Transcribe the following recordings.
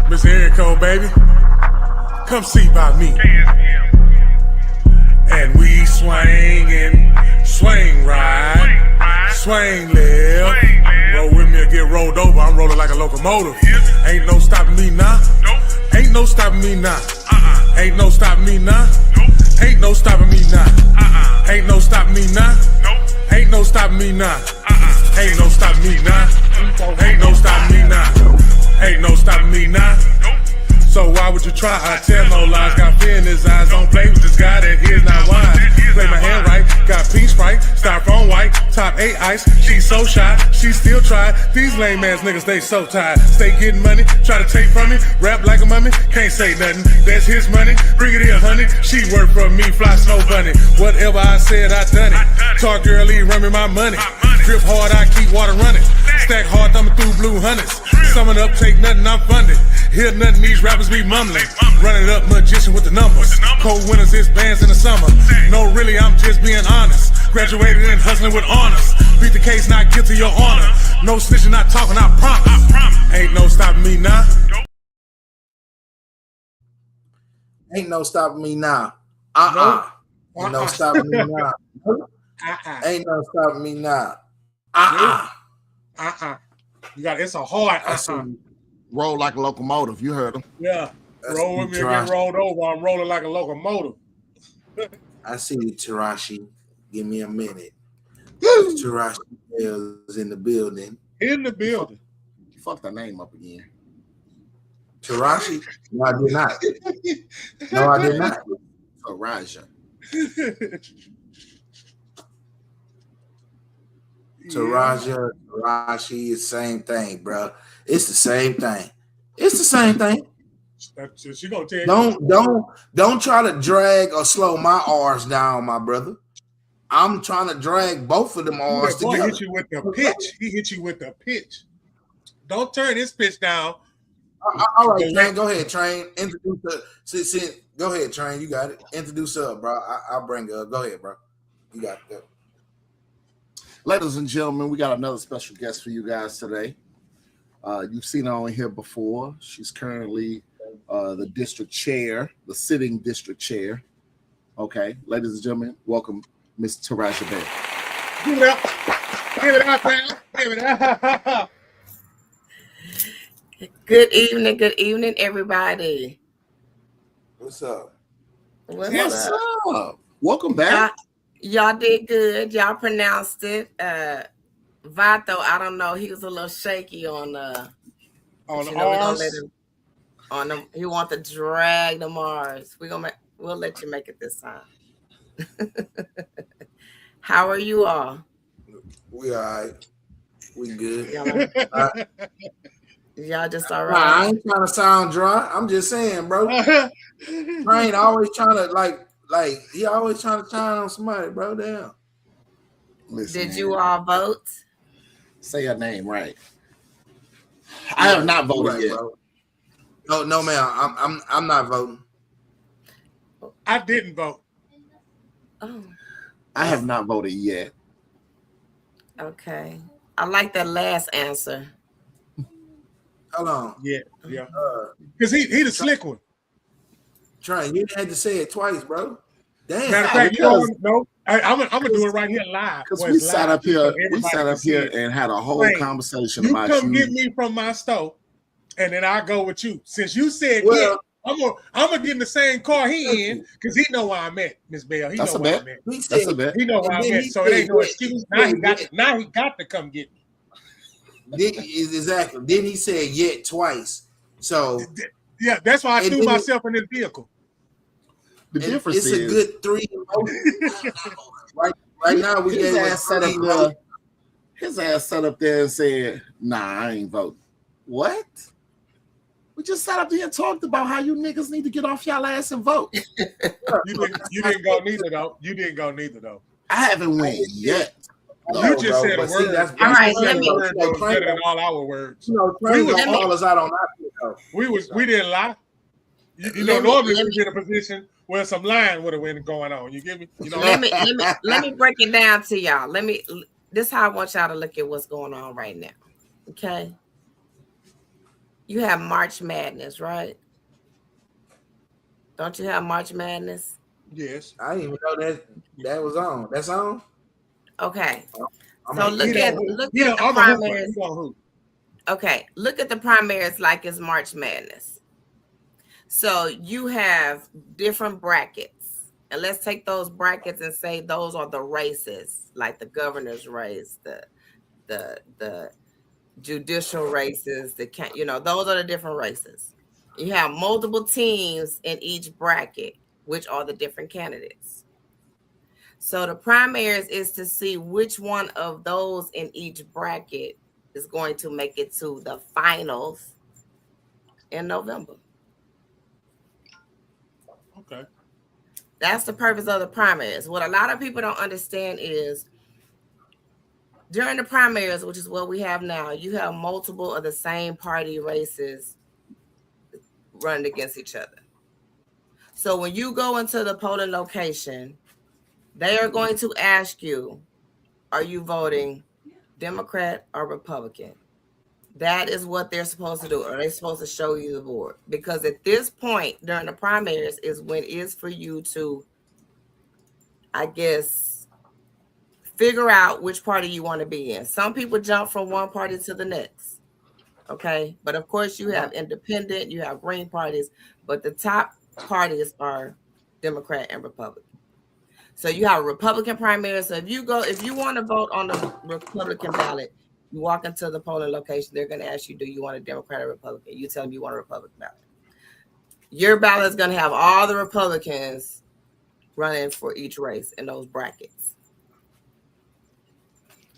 Miss Erico, baby, come see about me. And we swing and swing right, swing left. Roll with me or get rolled over. I'm rolling like a locomotive. Ain't no stopping me now. Ain't no stopping me now. Ain't no stopping me now. Ain't no stopping me now. Ain't no stopping me now. Ain't no stopping me now. Ain't no stopping me now. Ain't no stopping me now. Ain't no stopping me now. So why would you try? I tell no lies. Got fear in his eyes. Don't play with this guy that is not wise. Play my hand right. Got pink Sprite, styrofoam white, top 8 ice. She's so shy, she still try. These lame ass niggas, they so tired. Stay getting money, try to take from me. Rap like a mummy, can't say nothing. That's his money, bring it here, honey. She work for me, fly snow bunny. Whatever I said, I done it. Talk girly, run me my money. Drip hard, I keep water running. Stack hard, thumbing through blue hundreds. Summing up, take nothing, I'm funded. Hear nothing, these rappers be mumbling. Running up, magician with the numbers. Cold winters, it's bands in the summer. No, really, I'm just being honest. Graduated and hustling with honors. Beat the case, not guilty, your honor. No snitching, not talking, I promise. Ain't no stopping me now. Ain't no stopping me now. Ain't no stopping me now. Ain't no stopping me now. You got it's a hard roll like a locomotive. You heard him. Yeah. Roll with me and get rolled over. I'm rolling like a locomotive. I see you, Tierr'ishia. Give me a minute. Tierr'ishia is in the building. In the building. You fucked that name up again. Tierr'ishia? No, I did not. No, I did not. Tierr'ishia. Tierr'ishia is the same thing, bro. It's the same thing. It's the same thing. She gonna tell you. Don't try to drag or slow my R's down, my brother. I'm trying to drag both of them R's together. He hit you with the pitch. He hit you with the pitch. Don't turn his pitch down. All right, Train. Go ahead, Train. Introduce her. Go ahead, Train. You got it. Introduce her, bro. I'll bring her up. Go ahead, bro. You got it. Ladies and gentlemen, we got another special guest for you guys today. You've seen her on here before. She's currently the district chair, the sitting district chair. Okay, ladies and gentlemen, welcome Miss Tierr'ishia Bay. Give it up. Give it up, man. Give it up. Good evening, everybody. What's up? What's up? Welcome back. Y'all did good. Y'all pronounced it. Vato, I don't know. He was a little shaky on the R's. He want to drag the Mars. We'll let you make it this time. How are you all? We all right. We good. Y'all just all right? Nah, I ain't trying to sound dry. I'm just saying, bro. Train always trying to like he always trying to shine on somebody, bro. Damn. Listen, did you all vote? Say your name right. I have not voted yet. Bro. No, ma'am. I'm not voting. I didn't vote. Oh. I have not voted yet. Okay. I like that last answer. Hold on. Yeah. Because he the slick one. Train, you had to say it twice, bro. Damn. Matter of fact, no. I'm gonna do it right here live. Because we sat up here and had a whole conversation about you. You come get me from my store, and then I go with you. Since you said yeah, I'm gonna get in the same car he in because he know where I'm at, Miss Bell. That's a bet. That's a bet. He know where I'm at, so it ain't no excuse. Now he got to come get me. Exactly. Then he said yet twice. So yeah, that's why I threw myself in this vehicle. The difference is a good 3. right now we his ass sat up there and said, "Nah, I ain't voting." What? We just sat up here and talked about how you niggas need to get off y'all ass and vote. You didn't go neither though. You didn't go neither though. I haven't went yet. You just said a word. All right, let me. Better than all our words. You know, we was call us out on that. We didn't lie. You know, normally we'd be in a position where some lying would have been going on. You get me? You know. Let me break it down to y'all. This is how I want y'all to look at what's going on right now. Okay. You have March Madness, right? Don't you have March Madness? Yes. I didn't even know that was on. That's on. Okay. I'm So gonna He look get at don't hoop. look He at don't, the I'm a hooper. primaries. He don't hoop. Okay, look at the primaries like it's March Madness. So you have different brackets. And let's take those brackets and say those are the races, like the governor's race, the judicial races, those are the different races. You have multiple teams in each bracket, which are the different candidates. So the primaries is to see which one of those in each bracket is going to make it to the finals in November. Okay. That's the purpose of the primaries. What a lot of people don't understand is during the primaries, which is what we have now, you have multiple of the same party races running against each other. So when you go into the polling location, they are going to ask you, are you voting Democrat or Republican? That is what they're supposed to do. Are they supposed to show you the board? Because at this point during the primaries is when it is for you to, I guess, figure out which party you want to be in. Some people jump from one party to the next. Okay. But of course, you have independent, you have green parties, but the top parties are Democrat and Republican. So you have a Republican primary. So if you want to vote on the Republican ballot, you walk into the polling location, they're going to ask you, do you want a Democrat or Republican? You tell them you want a Republican ballot. Your ballot is going to have all the Republicans running for each race in those brackets.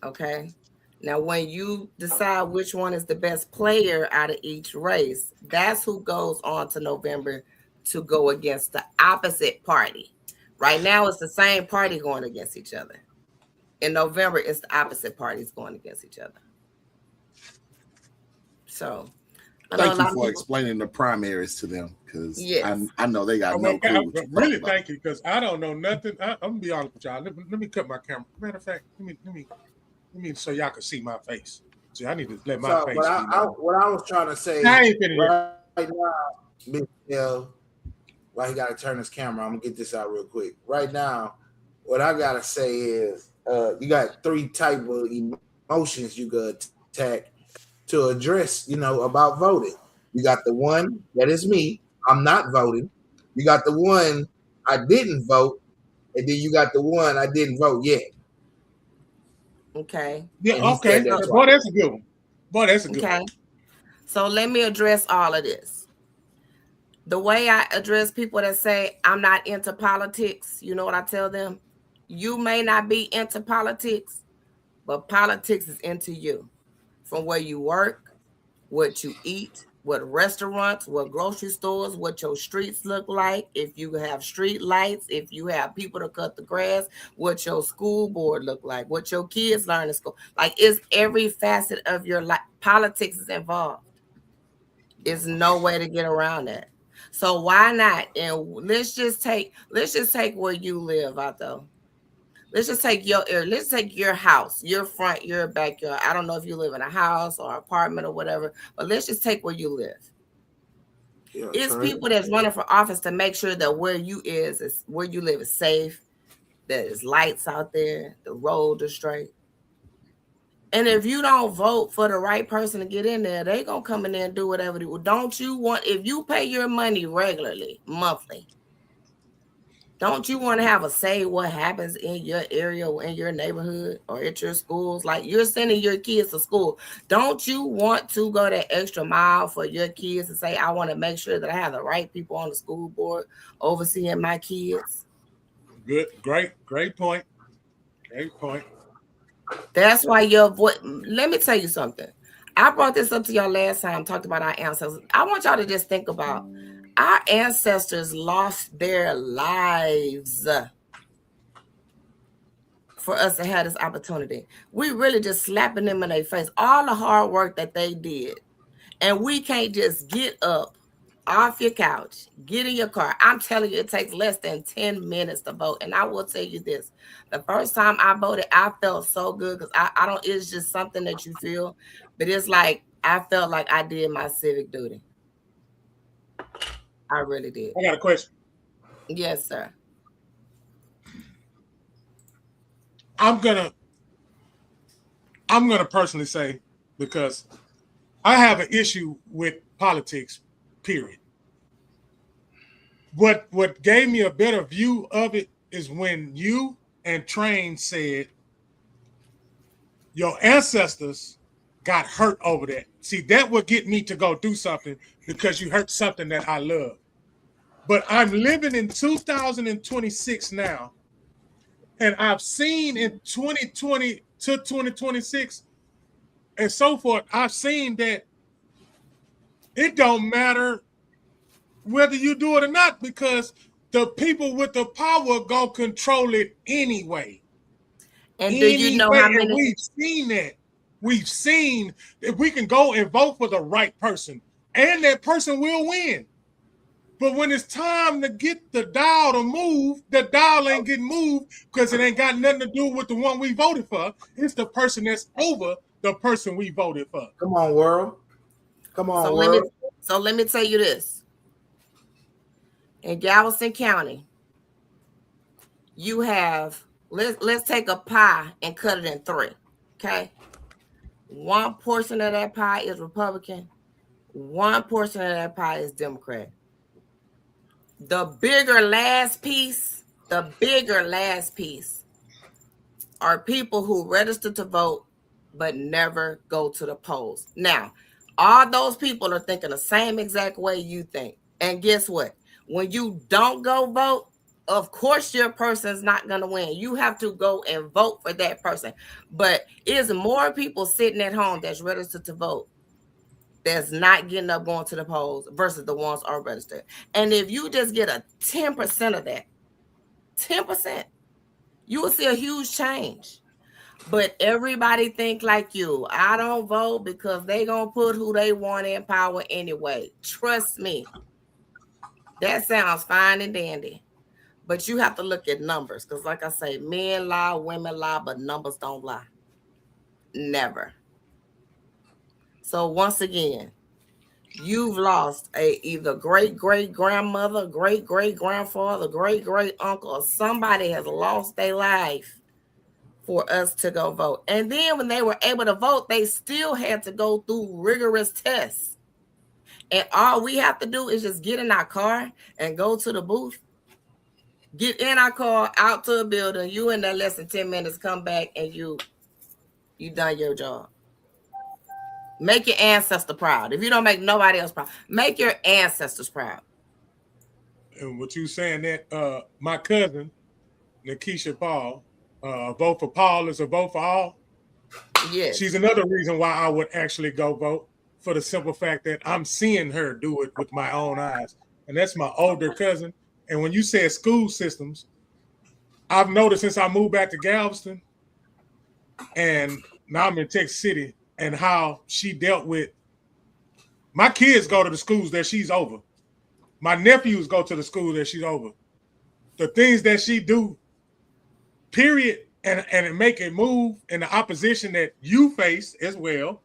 Okay. Now, when you decide which one is the best player out of each race, that's who goes on to November to go against the opposite party. Right now, it's the same party going against each other. In November, it's the opposite parties going against each other. So, thank you for explaining the primaries to them, because yes. I know they got no clue. Really, thank you, because I don't know nothing. I'm gonna be honest with y'all. Let me cut my camera. Matter of fact, let me so y'all can see my face. See, I need to let my face. What I was trying to say right now, why he got to turn his camera? I'm gonna get this out real quick. Right now, what I gotta say is, you got three type of emotions you could attack to address, about voting. You got the one that is me, I'm not voting. You got the one I didn't vote, and then you got the one I didn't vote yet. Okay. Yeah. Okay. Boy, that's a good one. Boy, that's a good one. So let me address all of this. The way I address people that say I'm not into politics, you know what I tell them? You may not be into politics, but politics is into you. From where you work, what you eat, what restaurants, what grocery stores, what your streets look like, if you have street lights, if you have people to cut the grass, what your school board look like, what your kids learn in school. Like, it's every facet of your life. Politics is involved. It's no way to get around that. So why not? And let's just take where you live, Vato. Let's just take your house, your front, your backyard. I don't know if you live in a house or apartment or whatever, but let's just take where you live. Yeah, it's people that's running for office to make sure that where you live is safe, that there's lights out there, the road is straight. And if you don't vote for the right person to get in there, they gonna come in there and do whatever they want. Don't you want, if you pay your money regularly, monthly, don't you want to have a say what happens in your area or in your neighborhood or at your schools? Like, you're sending your kids to school. Don't you want to go that extra mile for your kids and say, I want to make sure that I have the right people on the school board overseeing my kids? Good. Great point. Great point. That's why your voice. Let me tell you something. I brought this up to y'all last time, talked about our ancestors. I want y'all to just think about our ancestors lost their lives for us to have this opportunity. We really just slapping them in their face. All the hard work that they did. And we can't just get up off your couch, get in your car. I'm telling you, it takes less than 10 minutes to vote. And I will tell you this. The first time I voted, I felt so good because I don't, it's just something that you feel. But it's like I felt like I did my civic duty. I really did. I got a question. Yes, sir. I'm gonna personally say, because I have an issue with politics, period. What gave me a better view of it is when you and Train said your ancestors got hurt over that. See, that would get me to go do something because you hurt something that I love. But I'm living in 2026 now, and I've seen in 2020 to 2026 and so forth, I've seen that it don't matter whether you do it or not, because the people with the power gonna control it anyway. And do you know how many? And we've seen that. We've seen that we can go and vote for the right person, and that person will win. But when it's time to get the dial to move, the dial ain't getting moved because it ain't got nothing to do with the one we voted for. It's the person that's over the person we voted for. Come on, world. Come on, So world. let me tell you this. In Galveston County, you have, let's take a pie and cut it in 3. Okay. One portion of that pie is Republican. One portion of that pie is Democrat. The bigger last piece are people who register to vote but never go to the polls. Now, all those people are thinking the same exact way you think. And guess what? When you don't go vote, of course your person's not going to win. You have to go and vote for that person. But it's more people sitting at home that's registered to vote that's not getting up going to the polls versus the ones are registered. And if you just get a 10% of that, 10%, you will see a huge change. But everybody think like you. I don't vote because they gonna put who they want in power anyway. Trust me. That sounds fine and dandy. But you have to look at numbers. Because like I say, men lie, women lie, but numbers don't lie. Never. So once again, you've lost either great-great-grandmother, great-great-grandfather, great-great-uncle, or somebody has lost their life for us to go vote. And then when they were able to vote, they still had to go through rigorous tests. And all we have to do is just get in our car and go to the booth. Get in our car, out to a building, you in there less than 10 minutes, come back, and you done your job. Make your ancestor proud. If you don't make nobody else proud, make your ancestors proud. And what you saying that my cousin, Nikisha Paul, vote for Paul is a vote for all. Yes. She's another reason why I would actually go vote, for the simple fact that I'm seeing her do it with my own eyes. And that's my older cousin. And when you said school systems, I've noticed since I moved back to Galveston, and now I'm in Texas City, and how she dealt with my kids go to the schools that she's over. My nephews go to the school that she's over. The things that she do, period, and make it move in the opposition that you face as well,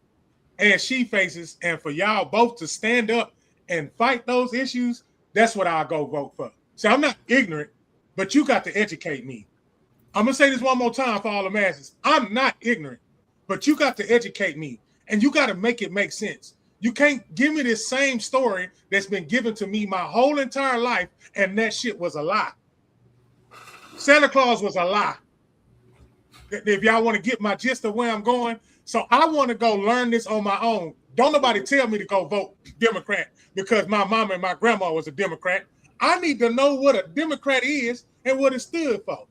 and she faces, and for y'all both to stand up and fight those issues, that's what I'll go vote for. So I'm not ignorant, but you got to educate me. I'm going to say this one more time for all the masses. I'm not ignorant, but you got to educate me, and you got to make it make sense. You can't give me this same story that's been given to me my whole entire life, and that shit was a lie. Santa Claus was a lie. If y'all want to get my gist of where I'm going. So I want to go learn this on my own. Don't nobody tell me to go vote Democrat because my mama and my grandma was a Democrat. I need to know what a Democrat is and what it stood for.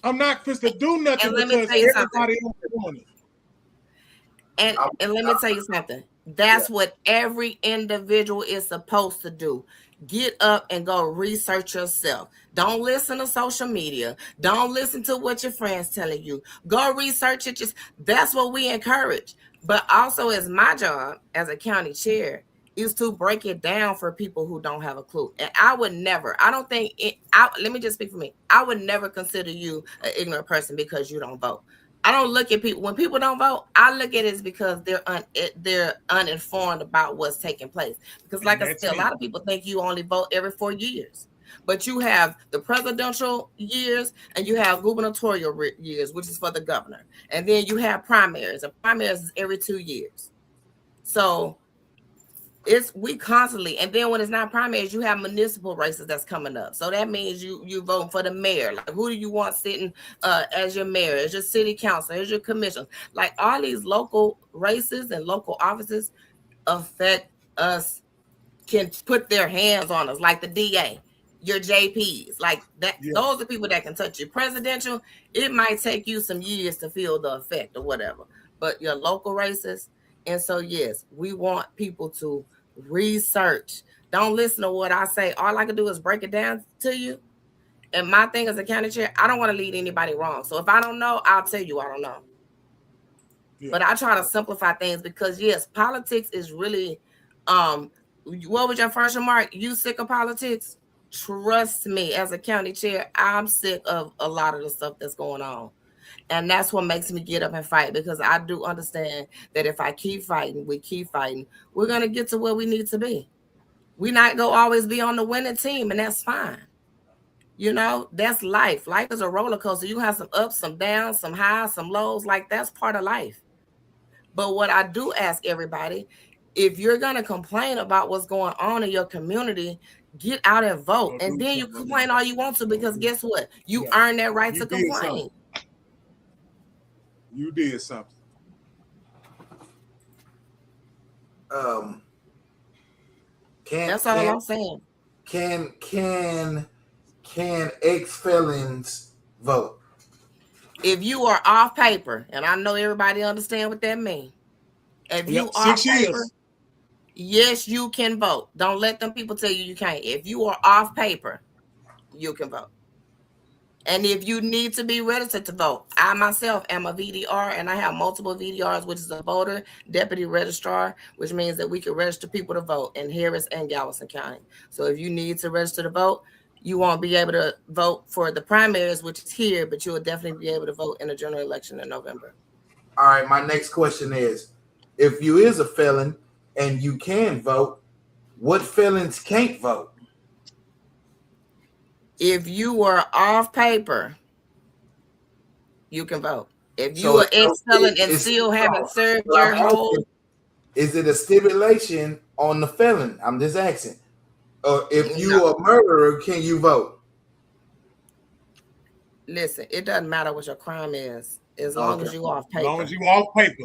I'm not supposed to do nothing because everybody else is doing it. And let me tell you something. That's what every individual is supposed to do. Get up and go research yourself. Don't listen to social media. Don't listen to what your friends telling you. Go research it. That's what we encourage. But also, as my job as a county chair is to break it down for people who don't have a clue. And I would never, let me just speak for me. I would never consider you an ignorant person because you don't vote. I don't look at people when people don't vote. I look at it as because they're uninformed about what's taking place. Because, like I said, a lot of people think you only vote every 4 years, but you have the presidential years and you have gubernatorial years, which is for the governor, and then you have primaries. And primaries is every 2 years. So we constantly, and then when it's not primaries, you have municipal races that's coming up. So that means you voting for the mayor. Like, who do you want sitting as your mayor, as your city council, as your commission? Like, all these local races and local offices affect us, can put their hands on us, like the DA, your JPs, like that. Yeah. Those are people that can touch you. Presidential, it might take you some years to feel the effect or whatever, but your local races. And so, yes, we want people to research. Don't listen to what I say. All I can do is break it down to you. And my thing as a county chair, I don't want to lead anybody wrong. So if I don't know, I'll tell you I don't know. Yeah. But I try to simplify things because, yes, politics is really, what was your first remark? You sick of politics? Trust me, as a county chair, I'm sick of a lot of the stuff that's going on. And that's what makes me get up and fight, because I do understand that if I keep fighting, we're going to get to where we need to be. We're not going to always be on the winning team, and that's fine. You know, that's life. Life is a roller coaster. You have some ups, some downs, some highs, some lows. Like, that's part of life. But what I do ask everybody, if you're going to complain about what's going on in your community, get out and vote. And then you complain all you want to, because guess what? You earn that right to complain. You did something. That's all I'm saying. Can ex-felons vote? If you are off paper, and I know everybody understand what that means. If you are off paper, yes, you can vote. Don't let them people tell you can't. If you are off paper, you can vote. And if you need to be registered to vote, I myself am a VDR, and I have multiple VDRs, which is a voter deputy registrar, which means that we can register people to vote in Harris and Galveston County. So if you need to register to vote, you won't be able to vote for the primaries, which is here, but you will definitely be able to vote in the general election in November. All right, my next question is, if you is a felon and you can vote, what felons can't vote? If you are off paper, you can vote. If you are ex-felon and still haven't served your whole... Is it a stipulation on the felon? I'm just asking. Or if you are a murderer, can you vote? Listen, it doesn't matter what your crime is, as long as you off paper. As long as you off paper.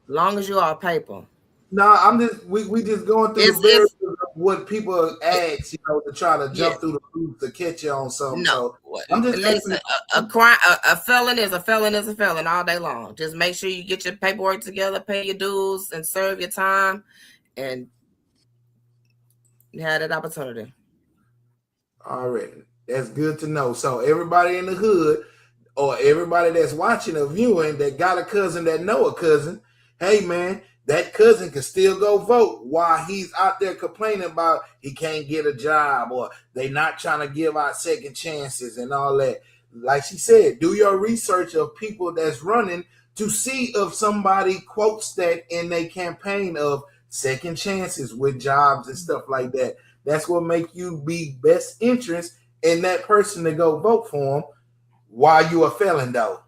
Long as you off paper. No, I'm just we just going through the various of what people ask, you know, to try to jump through the hoops to catch you on something. No, so I'm just listen. A felon is a felon all day long. Just make sure you get your paperwork together, pay your dues, and serve your time, and you had that opportunity. All right, that's good to know. So everybody in the hood, or everybody that's watching or viewing that got a cousin that know a cousin, hey man, that cousin can still go vote while he's out there complaining about he can't get a job, or they not trying to give out second chances and all that. Like she said, do your research of people that's running to see if somebody quotes that in their campaign of second chances with jobs and stuff like that. That's what make you be best interest in that person to go vote for him while you a felon though.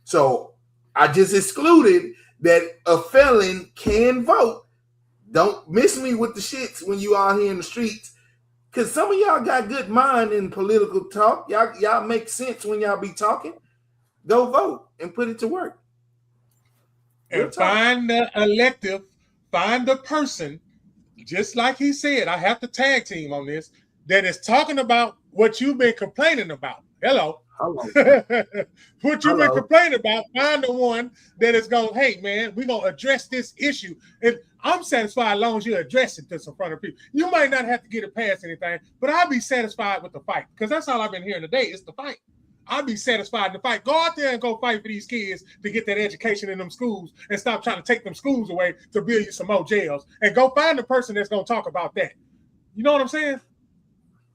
So I just excluded that a felon can vote. Don't miss me with the shits when you out here in the streets, because some of y'all got good mind in political talk. Y'all make sense when y'all be talking. Go vote and put it to work. And find the elective, find the person, just like he said, I have to tag team on this, that is talking about what you've been complaining about. Hello. What you've been complaining about, find the one that is going, hey man, we're going to address this issue. And I'm satisfied as long as you address it to some front of people. You might not have to get it past anything, but I'll be satisfied with the fight, because that's all I've been hearing today is the fight. I'll be satisfied in the fight. Go out there and go fight for these kids to get that education in them schools, and stop trying to take them schools away to build you some more jails, and go find the person that's going to talk about that. You know what I'm saying?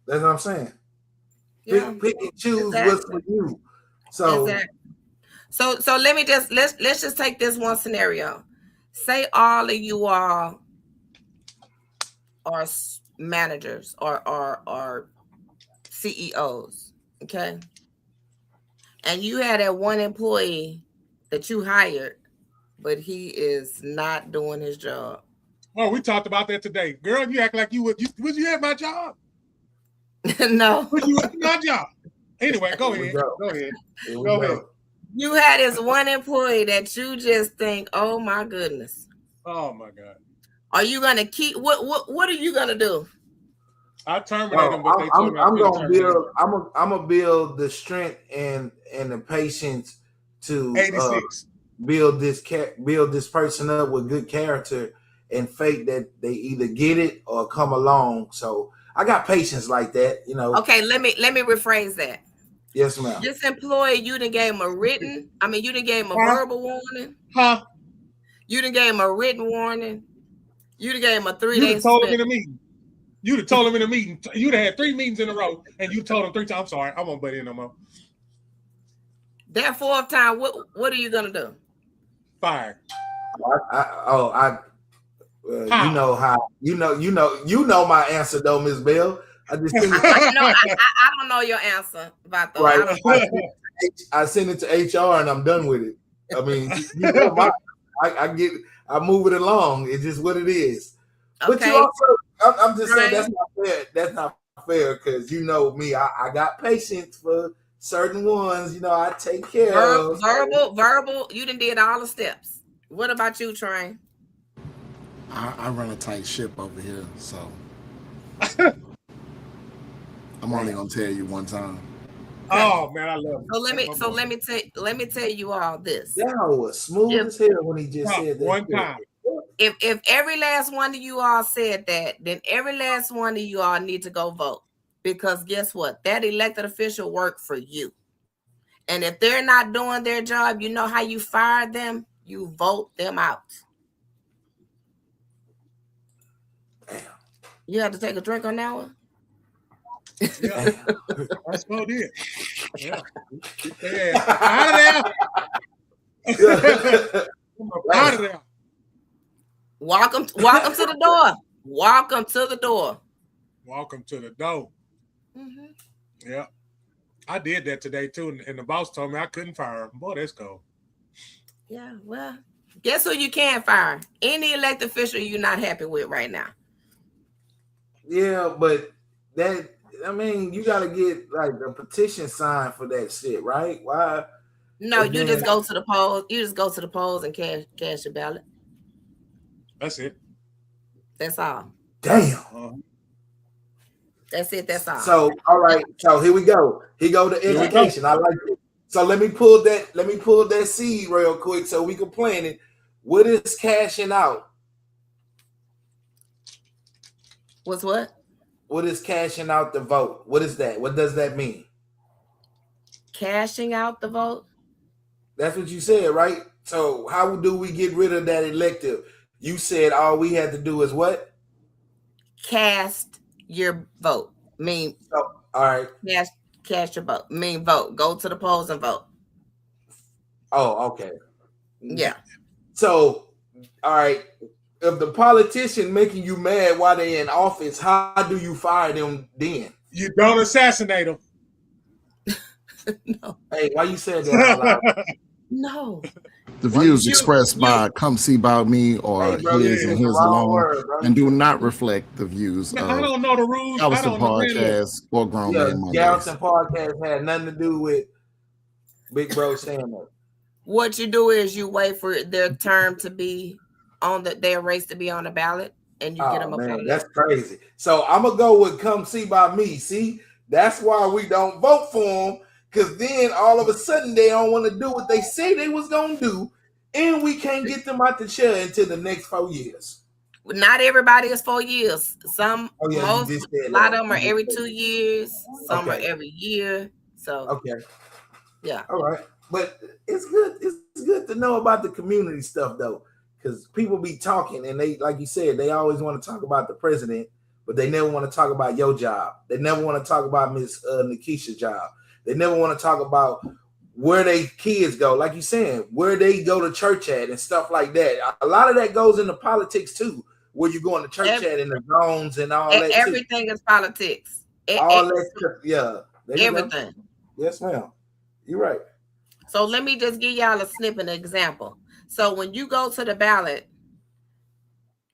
That's what I'm saying. Yeah. Pick and choose what's for you. So So let's just take this one scenario. Say all of you all are managers or CEOs, okay? And you had that one employee that you hired, but he is not doing his job. Oh, we talked about that today. Girl, you act like you would you at my job? No. Would you at my job? Anyway, go ahead. Go ahead. You had this one employee that you just think, oh my goodness. Oh my God. Are you gonna keep what are you gonna do? I terminate them, but they told me I'm gonna build the strength and the patience to 86. Build this person up with good character and faith that they either get it or come along. So I got patience like that, you know. Okay, let me rephrase that. Yes, ma'am. This employee, you done gave him a written, you done gave him a verbal warning. Huh? You done gave him a written warning. You done gave him a 3-day suspension. Told him in a meeting. You'd have told him in a meeting. You'd have had 3 meetings in a row, and you told him 3 times. I'm sorry, I won't butt in no more. That 4th time, what are you gonna do? Fire. You know how you know my answer though, Miss Bell. I just I don't know your answer, Vato. Right. I send it to HR and I'm done with it. I mean, you know I move it along. It's just what it is. Okay. But you also, I'm just saying that's not fair. That's not fair because you know me. I got patience for certain ones. You know, I take care of verbal. You done did all the steps. What about you, Train? I run a tight ship over here, so I'm only gonna tell you one time. Oh man, I love it. So let me tell you all this. That was smooth as hell when he just said that. One time. If every last one of you all said that, then every last one of you all need to go vote. Because guess what? That elected official worked for you. And if they're not doing their job, you know how you fire them? You vote them out. Damn. You have to take a drink on that one? Yeah. I suppose it. Yeah. Out of there. Out of there. Welcome to the door. Welcome to the door. Welcome to the door. Mm-hmm. Yeah. I did that today too, and the boss told me I couldn't fire him. Boy, that's cool. Yeah, well, guess who you can fire? Any elected official you're not happy with right now. Yeah, but you got to get like a petition signed for that shit, right? Why? No, you just go to the polls. You just go to the polls and cash your ballot. That's it. That's all. Damn. That's it. That's all. So, all right. So here we go. Here go the education. I like it. So let me pull that seed real quick so we can plant it. What is cashing out? What's what? What is cashing out the vote? What is that? What does that mean? Cashing out the vote? That's what you said, right? So how do we get rid of that elective? You said all we had to do is what? Cast your vote. All right. Cast your vote. Vote. Go to the polls and vote. Oh, okay. Yeah. So, all right. If the politician making you mad while they're in office, how do you fire them then? You don't assassinate them. No. Hey, why you said that out loud? No. The views expressed by Come See About Me or his and his alone and do not reflect the views of I don't know the rules. Galveston Podcast or Grown Man Mondays. Galveston Podcast had nothing to do with Big Bro saying that. What you do is you wait for their term to be on their race to be on the ballot, and you get them up. That's crazy. So I'm gonna go with Come See By Me. See, that's why we don't vote for them, because then all of a sudden they don't want to do what they say they was gonna do, and we can't get them out the chair until the next 4 years. Not everybody is 4 years. Some, a lot of them are every 2 years. Some are every year. So yeah. All right, but it's good. It's good to know about the community stuff though. Because people be talking and they, like you said, they always want to talk about the president, but they never want to talk about your job. They never want to talk about Miss Nikisha's job. They never want to talk about where they kids go, like you saying, where they go to church at and stuff like that. A lot of that goes into politics too, where you going to church at in the zones and all that. Everything is politics. All that, yeah. Everything. Yes, ma'am. You're right. So let me just give y'all a snippet example. So when you go to the ballot,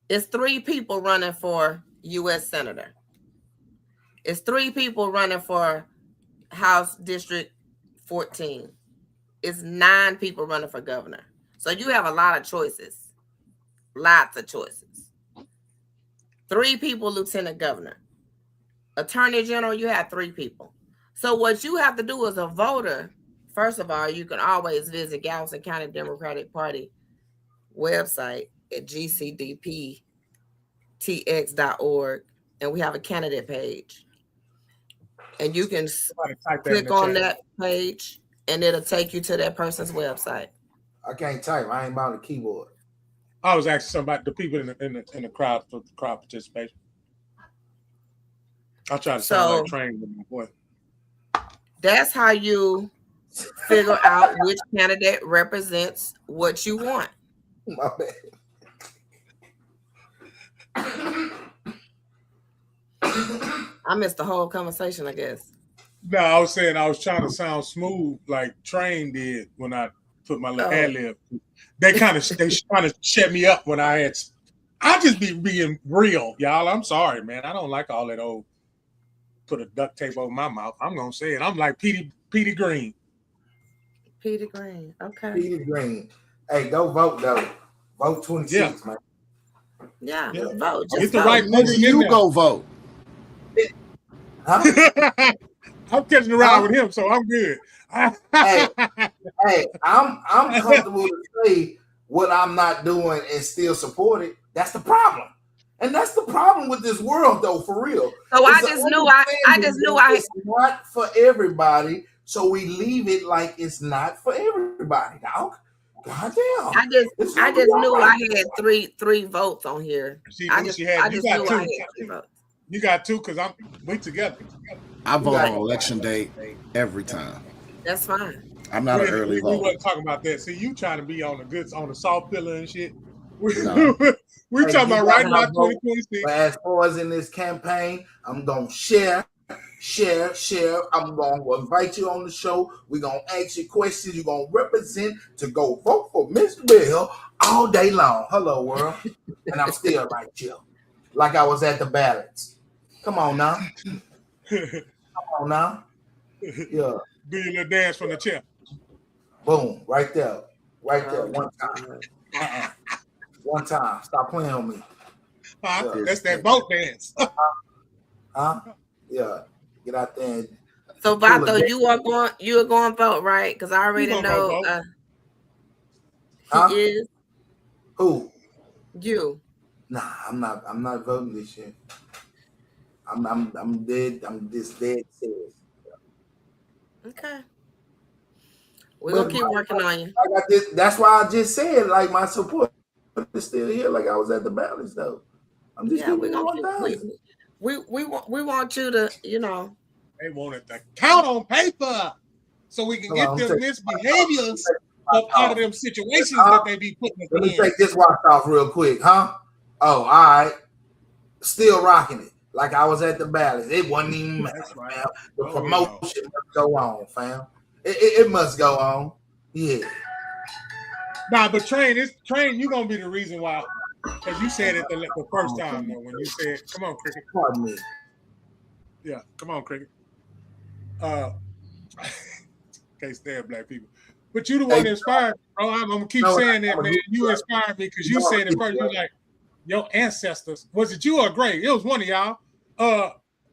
it's 3 people running for U.S. Senator. It's 3 people running for House District 14. It's 9 people running for governor. So you have a lot of choices. Lots of choices. 3 people lieutenant governor. Attorney general, you have 3 people. So what you have to do as a voter, first of all, you can always visit Galveston County Democratic Party website at gcdptx.org, and we have a candidate page. And you can click on that page, and it'll take you to that person's website. I can't type. I ain't about a keyboard. I was asking somebody, the people in the crowd for crowd participation. I try to sound like trained with my boy. That's how you figure out which candidate represents what you want. My bad. I missed the whole conversation, I guess. No, I was saying I was trying to sound smooth like Train did when I put my little ad lib. They kind of shut me up when I just be being real, y'all. I'm sorry, man. I don't like all that old put a duct tape over my mouth. I'm gonna say it. I'm like Petey Green. Petey Green, okay. Petey Green. Hey, go vote though. Vote 26, man. Yeah, vote. Just get the vote. right person. You go vote. Huh? I'm catching around with him, so I'm good. hey, I'm comfortable to say what I'm not doing and still support it. That's the problem. And that's the problem with this world, though, for real. So I just knew it's not for everybody. So we leave it like it's not for everybody, dog. Goddamn. I just knew I had three votes on here. I just knew I had 3 votes. You got 2 because we together. I vote on election day every time. That's fine. I'm not an early voter. We wasn't talking about that. See, you trying to be on the soft pillar and shit. No. We talking about right now 2026. As far as in this campaign, I'm gonna share. I'm gonna invite you on the show. We're gonna ask you questions. You're gonna represent to go vote for Mr. Bill all day long. Hello, world. And I'm still like chill. Like I was at the ballots. Come on now. Yeah. Do your little dance from the chair. Boom. Right there. One time. One time. Stop playing on me. That's that vote dance. Huh? Yeah. Get out there. So Vato, you are going to vote, right? Because I already know he is. Who? You. Nah, I'm not voting this year. I'm dead. I'm just dead serious. Okay. We're gonna keep working on you. That's why I just said like my support is still here. Like I was at the balance though. I'm just we want you to, They wanted to count on paper so we can get them misbehaviors up out of them situations that they be putting us in. Let me take this watch off real quick, huh? Oh, all right. Still rocking it. Like I was at the balance. It wasn't even matter, fam. The promotion must go on, fam. It must go on. Yeah. Nah, but Train, you're gonna be the reason why. Because you said it the first time though, when you said, come on, Cricket. Pardon me. Yeah, come on, Cricket. Can't stand black people. But you the one that inspired me, bro. I'm gonna keep saying that, man. You inspired me because you said it first. You're like, your ancestors. Was it you or Gray? It was one of y'all.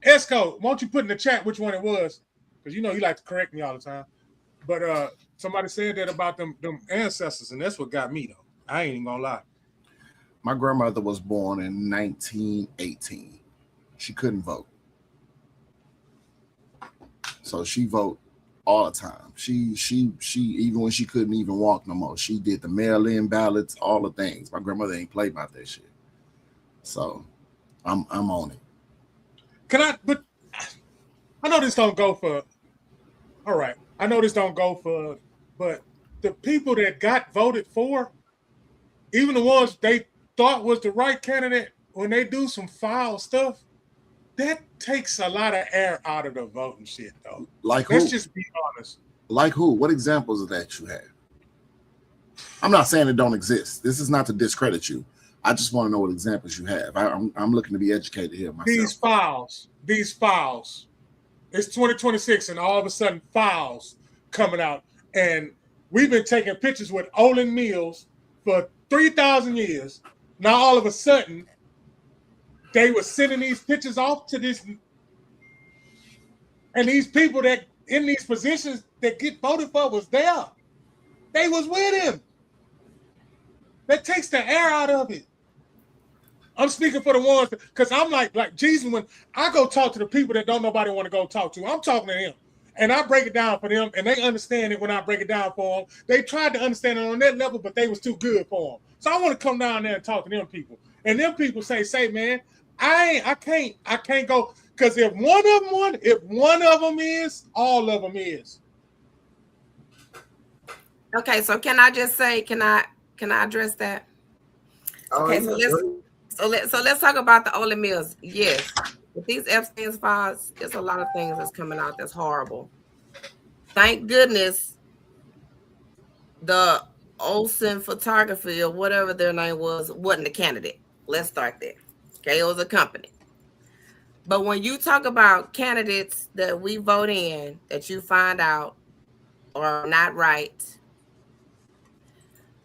Esco, won't you put in the chat which one it was? Because you like to correct me all the time. But somebody said that about them ancestors, and that's what got me though. I ain't even gonna lie. My grandmother was born in 1918. She couldn't vote. So she voted all the time. She even when she couldn't even walk no more, she did the mail-in ballots, all the things. My grandmother ain't play about that shit. So I'm on it. But I know this don't go for all right. I know this don't go for, but the people that got voted for, even the ones they thought was the right candidate, when they do some foul stuff, that takes a lot of air out of the voting shit, though. Like Let's who? just be honest. Like who? What examples of that you have? I'm not saying it don't exist. This is not to discredit you. I just want to know what examples you have. I'm looking to be educated here myself. These files. It's 2026, and all of a sudden, files coming out, and we've been taking pictures with Olin Mills for 3,000 years. Now, all of a sudden, they were sending these pictures off to this, and these people that in these positions that get voted for was there. They was with him. That takes the air out of it. I'm speaking for the ones because I'm like Jesus. When I go talk to the people that don't nobody want to go talk to, I'm talking to them, and I break it down for them, and they understand it when I break it down for them. They tried to understand it on that level, but they was too good for them. So I want to come down there and talk to them people, and them people say, man, I can't go because if one of them is, all of them is. Okay, so can I just say, can I address that? Okay, so let's talk about the Ole Mills. Yes, with these Epstein's files, it's a lot of things that's coming out that's horrible. Thank goodness the Olsen Photography or whatever their name wasn't a candidate. Let's start there. Okay, it was a company. But when you talk about candidates that we vote in that you find out are not right,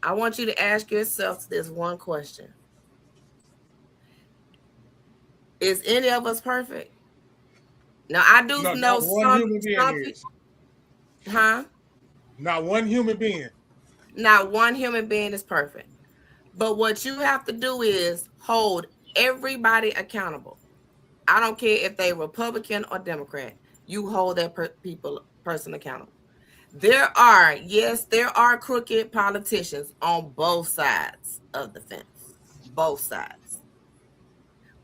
I want you to ask yourself this one question. Is any of us perfect? Now, I do know some people. Huh? Not one human being. Not one human being is perfect. But what you have to do is hold everybody accountable. I don't care if they're Republican or Democrat. You hold that person accountable. There are crooked politicians on both sides of the fence. Both sides.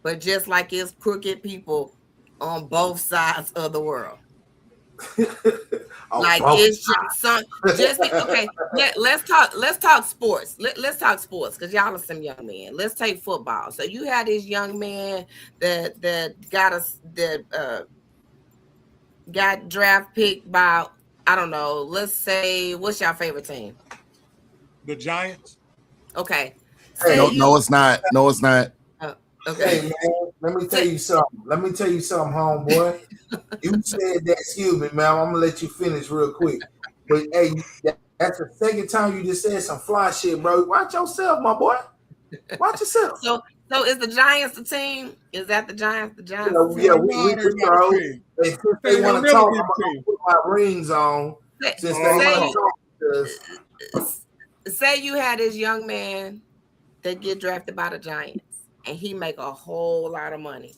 But just like it's crooked people on both sides of the world. Like it's just okay. Let's talk sports. Let's talk sports because y'all are some young men. Let's take football. So you had this young man that got draft picked by, I don't know, let's say, what's your favorite team? The Giants. Okay. No, it's not. No, it's not. Okay. Hey, man, let me tell you something, homeboy. You said that, excuse me, man. I'm gonna let you finish real quick. But hey, that's the second time you just said some fly shit, bro. Watch yourself, my boy. Watch yourself. So is the Giants the team? Is that the Giants? The Giants? Yeah, we control. And since they want to talk, I'm gonna put my rings on. Since they want to talk. Say you had this young man that get drafted by the Giants, and he make a whole lot of money.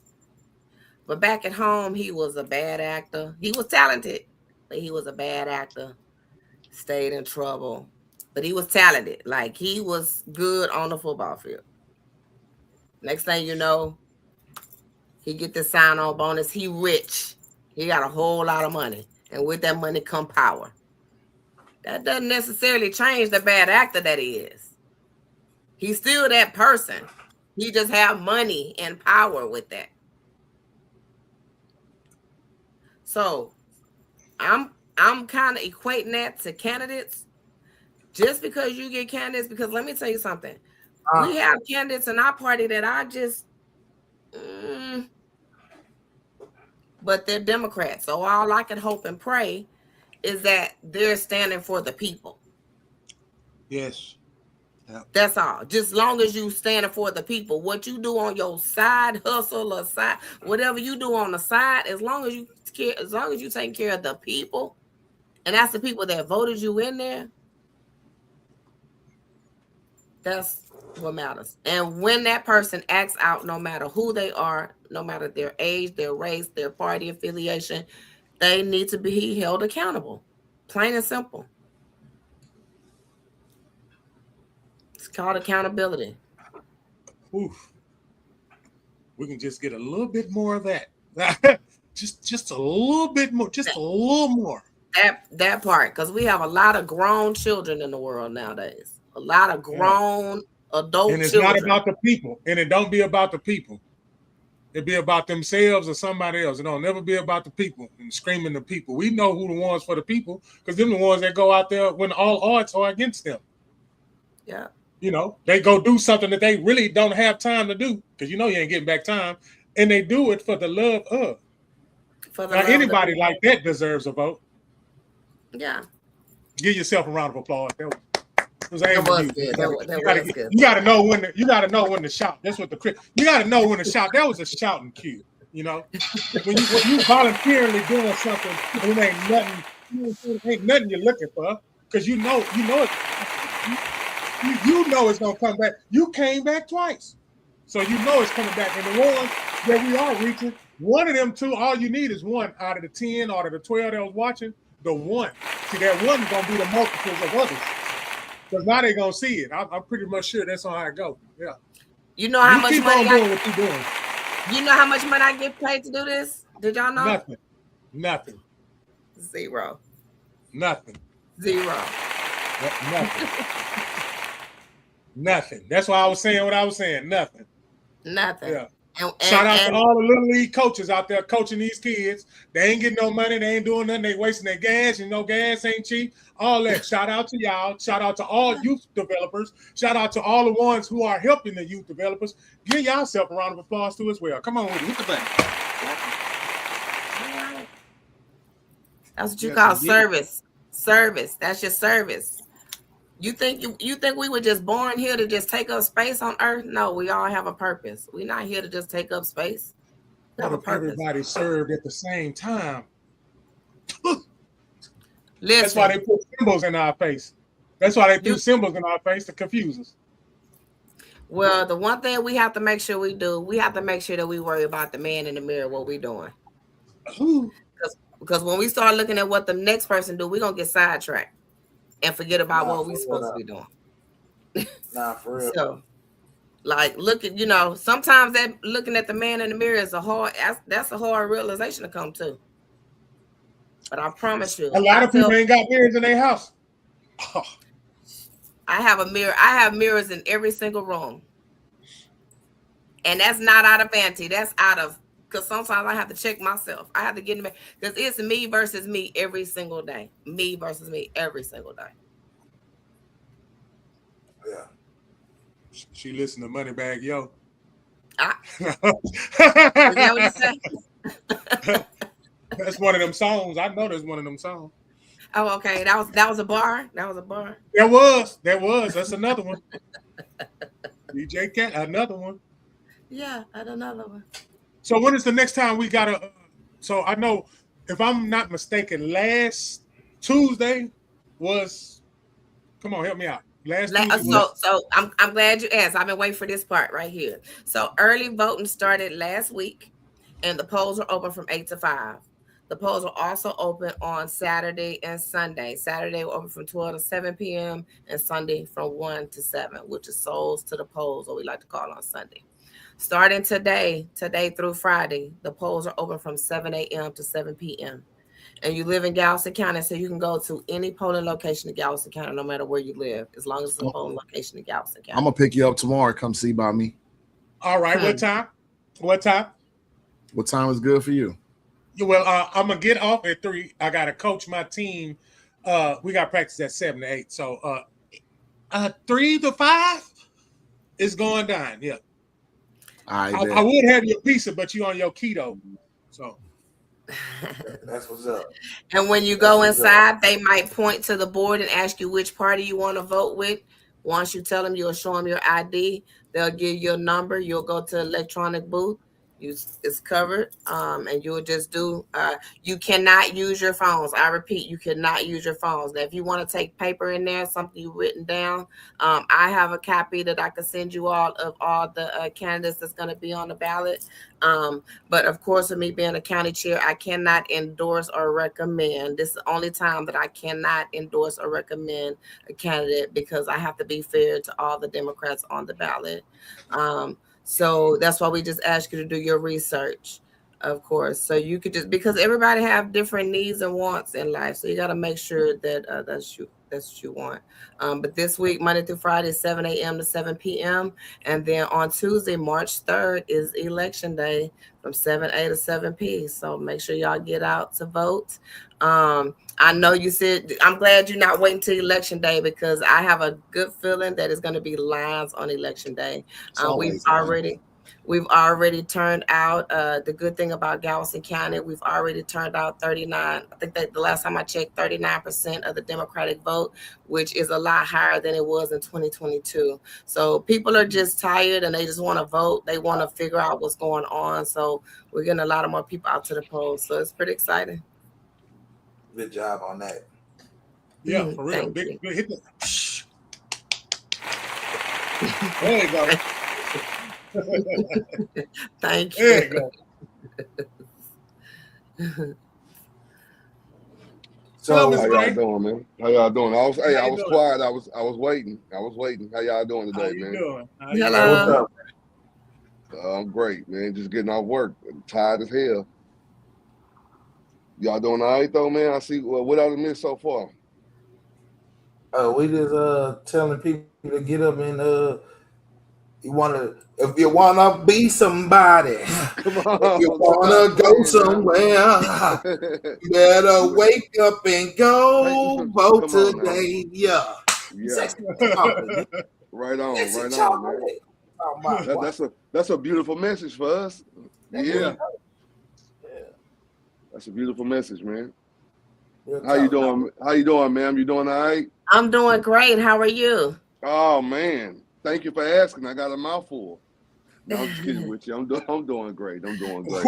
But back at home, he was a bad actor. He was talented, but he was a bad actor. Stayed in trouble, but he was talented. Like, he was good on the football field. Next thing you know, he get the sign-on bonus. He rich. He got a whole lot of money. And with that money come power. That doesn't necessarily change the bad actor that he is. He's still that person. He just have money and power with that. So I'm kind of equating that to candidates. Just because you get candidates, because let me tell you something. We have candidates in our party that are just, but they're Democrats. So all I can hope and pray is that they're standing for the people. Yes. Yep. That's all. Just long as you standing for the people. What you do on your side hustle or side, whatever you do on the side, as long as you take care of the people, and that's the people that voted you in there, that's what matters. And when that person acts out, no matter who they are, no matter their age, their race, their party affiliation, they need to be held accountable. Plain and simple. It's called accountability. Oof. We can just get a little bit more of that. just a little bit more. Just a little more. That part, because we have a lot of grown children in the world nowadays. A lot of grown adult and it's children. not about the people, and it don't be about the people. It be about themselves or somebody else. It don't never be about the people and screaming the people. We know who the ones for the people because them the ones that go out there when all odds are against them. Yeah. You know, they go do something that they really don't have time to do because you know you ain't getting back time, and they do it for the love of. Now anybody like that deserves a vote. Yeah. Give yourself a round of applause. That was good. You gotta know when to shout. That's what you gotta know when to shout. That was a shouting cue. You know, when you voluntarily doing something, it ain't nothing you're looking for because you know it's gonna come back. You came back twice, so you know it's coming back. And the ones that we are reaching, one of them two, all you need is one out of the 10, out of the 12 that was watching. The one, see that one is gonna be the multiples of others. Because now they're gonna see it. I'm pretty much sure that's on how it go. Yeah. You know how much money doing what you're doing. You know how much money I get paid to do this? Did y'all know? Nothing. Zero. Nothing. Zero. Nothing. Nothing. That's why I was saying what I was saying. Nothing. Yeah. Shout out to all the little league coaches out there coaching these kids. They ain't getting no money. They ain't doing nothing. They wasting their gas. You know, gas ain't cheap. All that. Shout out to y'all. Shout out to all youth developers. Shout out to all the ones who are helping the youth developers. Give yourself a round of applause too as well. Come on with it. Hit the button. That's what you call service. Service. That's your service. You think we were just born here to just take up space on Earth? No, we all have a purpose. We're not here to just take up space. What if everybody served at the same time? Listen, that's why they put symbols in our face. That's why they put symbols in our face to confuse us. Well, the one thing we have to make sure we do, we have to make sure that we worry about the man in the mirror, what we doing. Because when we start looking at what the next person do, we're going to get sidetracked and forget about what we're supposed to be doing. Nah, for real. So, like, sometimes that looking at the man in the mirror is that's a hard realization to come to. But I promise you, a lot of people ain't got mirrors in their house. Oh. I have a mirror. I have mirrors in every single room. And that's not out of vanity. That's out of, because sometimes I have to check myself. I have to get in there because it's me versus me every single day. Me versus me every single day. Yeah. She listened to Moneybag Yo. Is that what you said? That's one of them songs. I know there's one of them songs. Oh, okay. That was a bar. That was a bar. There was. That's another one. DJ Cat, another one. Yeah, I had another one. So when is the next time we gotta? So I know, if I'm not mistaken, last Tuesday was. Come on, help me out. So I'm glad you asked. I've been waiting for this part right here. So early voting started last week, and the polls are open from 8 to 5. The polls are also open on Saturday and Sunday. Saturday will open from 12 to 7 p.m. and Sunday from 1 to 7, which is souls to the polls, or we like to call on Sunday. Starting today through Friday, the polls are open from 7 a.m. to 7 p.m. And you live in Galveston County, so you can go to any polling location in Galveston County, no matter where you live, as long as it's a polling location in Galveston County. I'm going to pick you up tomorrow. Come see by me. All right. What time? What time is good for you? Well, I'm going to get off at 3. I got to coach my team. We got practice at 7 to 8. So 3 to 5 is going down. Yeah. I would have your pizza, but you on your keto. So that's what's up. And when you go inside, they might point to the board and ask you which party you want to vote with. Once you tell them, you'll show them your ID. They'll give you a number. You'll go to the electronic booth. It's covered, and you'll just do. You cannot use your phones. I repeat, you cannot use your phones. Now, if you want to take paper in there, something you've written down, I have a copy that I can send you all of all the candidates that's going to be on the ballot. But of course, with me being a county chair, I cannot endorse or recommend. This is the only time that I cannot endorse or recommend a candidate because I have to be fair to all the Democrats on the ballot. So that's why we just ask you to do your research. Of course. So you could just, because everybody have different needs and wants in life. So you got to make sure that that's what you want. But this week, Monday through Friday, 7 a.m. to 7 p.m. And then on Tuesday, March 3rd is election day from 7 a to 7 p. So make sure y'all get out to vote. I know you said, I'm glad you're not waiting till election day, because I have a good feeling that it's going to be lines on election day. We've already turned out, the good thing about Galveston County, we've already turned out 39. I think that the last time I checked, 39% of the Democratic vote, which is a lot higher than it was in 2022. So people are just tired and they just want to vote. They want to figure out what's going on. So we're getting a lot of more people out to the polls. So it's pretty exciting. Good job on that. Yeah, for real. Big hit the... There you go. Thank you. There you go. So how y'all doing, man? How y'all doing? I was quiet. I was waiting. How y'all doing today, man? Doing? Hello. What's up? I'm great, man. Just getting off work. I'm tired as hell. Y'all doing all right though, man? I see. Well, what I missed so far? We just telling people to get up and if you wanna be somebody, Come on, if you wanna go somewhere, you better wake up and go vote today. Yeah. Right on, man. That's a beautiful message for us. Yeah. That's a beautiful message, man. How you doing? How you doing, ma'am? You doing all right? I'm doing great. How are you? Oh man, thank you for asking. I got a mouthful. No, I'm just kidding with you. I'm doing great. I'm doing great.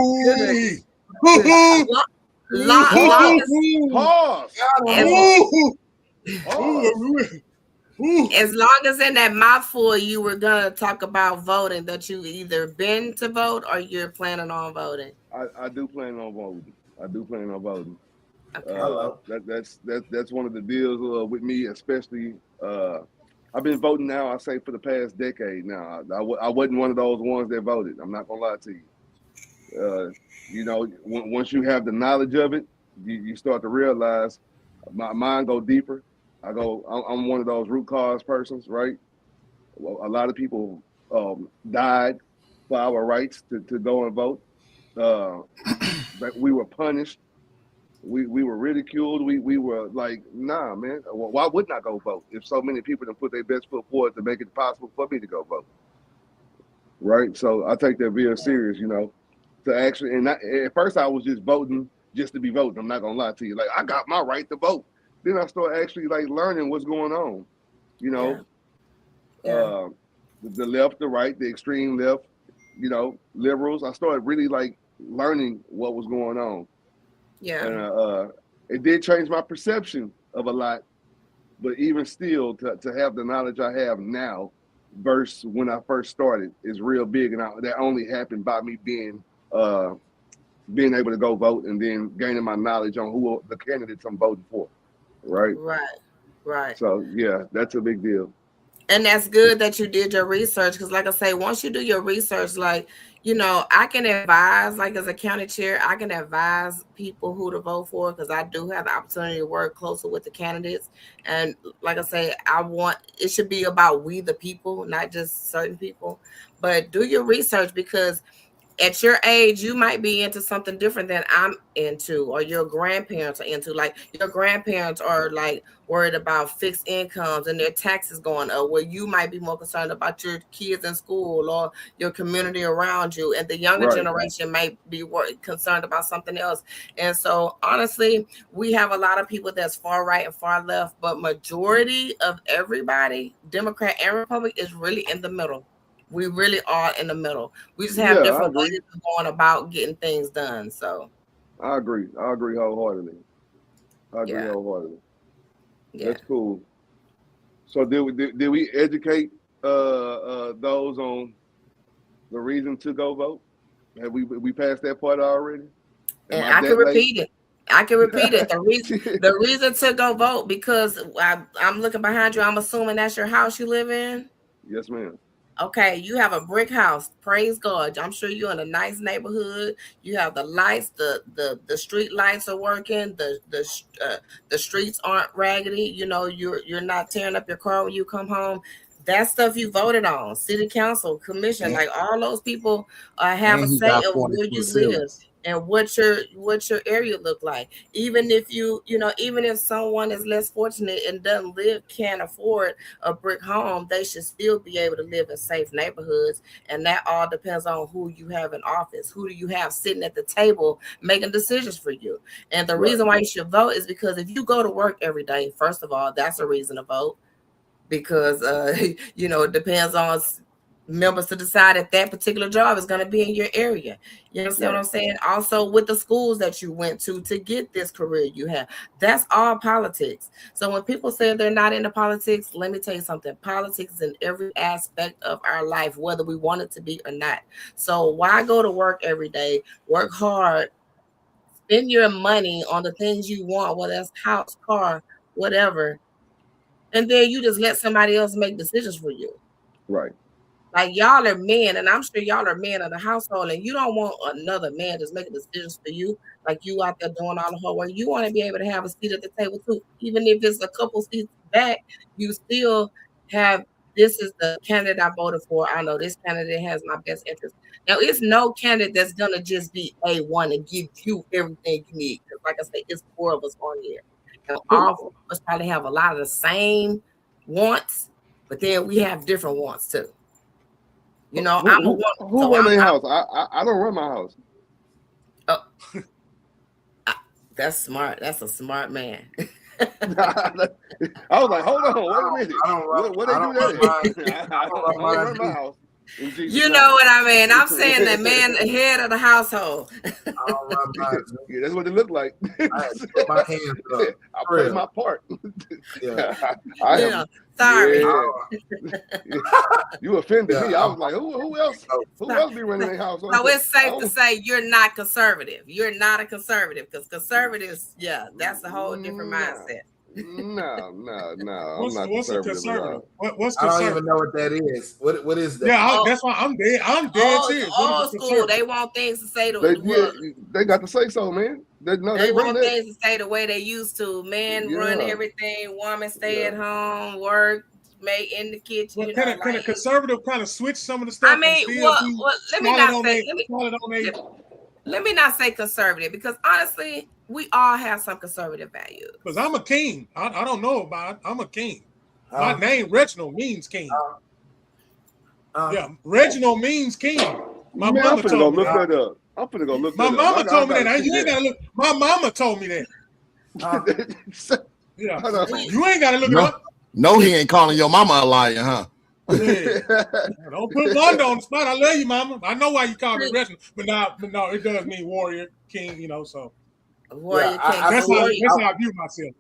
As long as in that mouthful you were gonna talk about voting, that you either been to vote or you're planning on voting. I do plan on voting. Okay. That's one of the deals with me, especially. I've been voting now, I say, for the past decade now. I wasn't one of those ones that voted. I'm not gonna lie to you. You know, once you have the knowledge of it, you start to realize. My mind go deeper. I'm one of those root cause persons, right? Well, a lot of people died for our rights to go and vote. But we were punished. We were ridiculed. We were like, nah, man. Well, why wouldn't I go vote if so many people have put their best foot forward to make it possible for me to go vote? Right. So I take that very serious, you know. To actually, and at first I was just voting just to be voting. I'm not gonna lie to you. Like, I got my right to vote. Then I started actually like learning what's going on. You know, the left, the right, the extreme left, you know, liberals. I started really like learning what was going on. Yeah. And it did change my perception of a lot, but even still, to have the knowledge I have now versus when I first started is real big, and that only happened by me being able to go vote and then gaining my knowledge on who the candidates I'm voting for. Right. So yeah, that's a big deal. And that's good that you did your research, because like I say, once you do your research, like, you know, I can advise, like as a county chair, I can advise people who to vote for, because I do have the opportunity to work closer with the candidates. And like I say, it should be about we the people, not just certain people. But do your research, because at your age, you might be into something different than I'm into, or your grandparents are into. Like your grandparents are like worried about fixed incomes and their taxes going up, where you might be more concerned about your kids in school or your community around you. And the younger generation might be concerned about something else. And so honestly, we have a lot of people that's far right and far left, but majority of everybody, Democrat and Republican, is really in the middle. We really are in the middle. We just have different ways of going about getting things done. So I agree wholeheartedly. Yeah. That's cool. So did we educate those on the reason to go vote? Have we passed that part already? And I can repeat it. The reason to go vote, because I'm looking behind you. I'm assuming that's your house you live in. Yes, ma'am. Okay, you have a brick house. Praise God. I'm sure you're in a nice neighborhood. You have the lights, the street lights are working. The streets aren't raggedy. You know, you're not tearing up your car when you come home. That stuff you voted on. City council, commission, like all those people have a And he say got of 40 where you foot live ceilings. and what your area look like. Even if even if someone is less fortunate and can't afford a brick home, they should still be able to live in safe neighborhoods. And that all depends on who you have in office. Who do you have sitting at the table making decisions for you? And the reason why you should vote is because if you go to work every day, first of all, that's a reason to vote. Because it depends on members to decide if that particular job is going to be in your area. You understand what I'm saying? Also, with the schools that you went to get this career you have, that's all politics. So when people say they're not into politics, let me tell you something. Politics is in every aspect of our life, whether we want it to be or not. So why go to work every day, work hard, spend your money on the things you want, whether that's house, car, whatever, and then you just let somebody else make decisions for you? Right. Like, y'all are men, and I'm sure y'all are men of the household, and you don't want another man just making decisions for you, like you out there doing all the hard work. You want to be able to have a seat at the table too, even if it's a couple seats back. You still have, this is the candidate I voted for. I know this candidate has my best interest. Now, it's no candidate that's gonna just be A1 and give you everything you need. Because, like I say, it's 4 of us on here, and all 4 of us probably have a lot of the same wants, but then we have different wants too. I'm a woman. Who run their house? I don't run my house. Oh, that's smart. That's a smart man. I was like, hold on, wait a minute. What they do that? I don't run my house. You know what I mean? I'm saying the man, the head of the household. Yeah, that's what it looked like. I had to put my hands up. I played my part. Yeah. Sorry. You offended me. I was like, who else? Who else be running their house? So it's safe to say you're not conservative. You're not a conservative, because conservatives, that's a whole different mindset. No. What's a conservative? What's conservative? I don't even know what that is. What is that? Yeah, that's why I'm dead. I'm dead serious. Old school. They want things to say they got to say so, man. They want things to say the way they used to. Men run everything. Woman stay at home, work, make in the kitchen. Well, can a conservative kind of switch some of the stuff? I mean, let me not say conservative, because honestly, we all have some conservative values. Because I'm a king. I don't know about it. I'm a king. My name, Reginald, means king. Reginald means king. My mama told me that. I'm finna go look my mama told me that. You ain't gotta look. My mama told me that. You ain't gotta look it up. No, he ain't calling your mama a liar, huh? Yeah. Don't put Wanda on the spot. I love you, mama. I know why you call me Reginald, but no, it does mean warrior, king. So warrior king. That's how I view myself.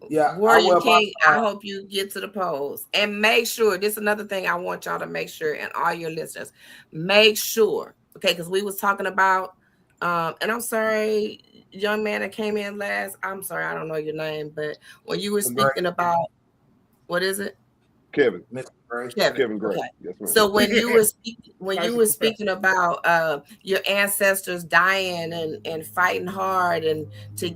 Yeah, warrior king. I hope you get to the polls and make sure. This is another thing I want y'all to make sure, and all your listeners, make sure. Okay, because we was talking about, and I'm sorry, young man that came in last. I'm sorry, I don't know your name, but when you were speaking about, what is it? Kevin Gray. Okay. Yes, so when you were speaking about your ancestors dying and fighting hard and to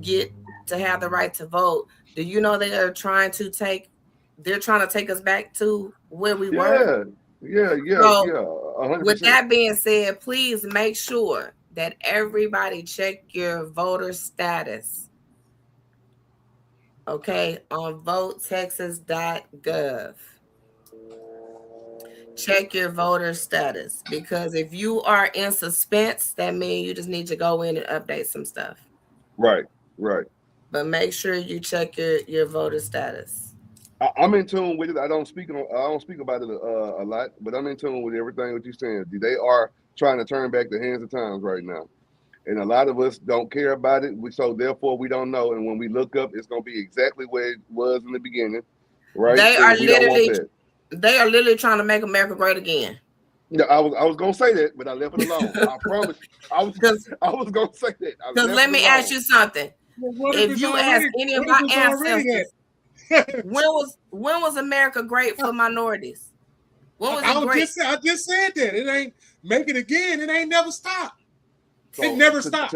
have the right to vote, do you know they're trying to take us back to where we were? Yeah. So, 100%. With that being said, please make sure that everybody check your voter status. Okay, on votetexas.gov. Check your voter status, because if you are in suspense, that means you just need to go in and update some stuff. Right. But make sure you check your voter status. I'm in tune with it. I don't speak about it a lot, but I'm in tune with everything what you're saying. They are trying to turn back the hands of times right now, and a lot of us don't care about it. So therefore, we don't know. And when we look up, it's going to be exactly where it was in the beginning, right? They are literally trying to make America great again. Yeah, I was gonna say that, but I left it alone. I promise. I was gonna say that. Because let me ask you something. If you ask any of my ancestors, when was America great for minorities? What was I it great? I just said that. It ain't make it again. It ain't never stopped. It never stopped.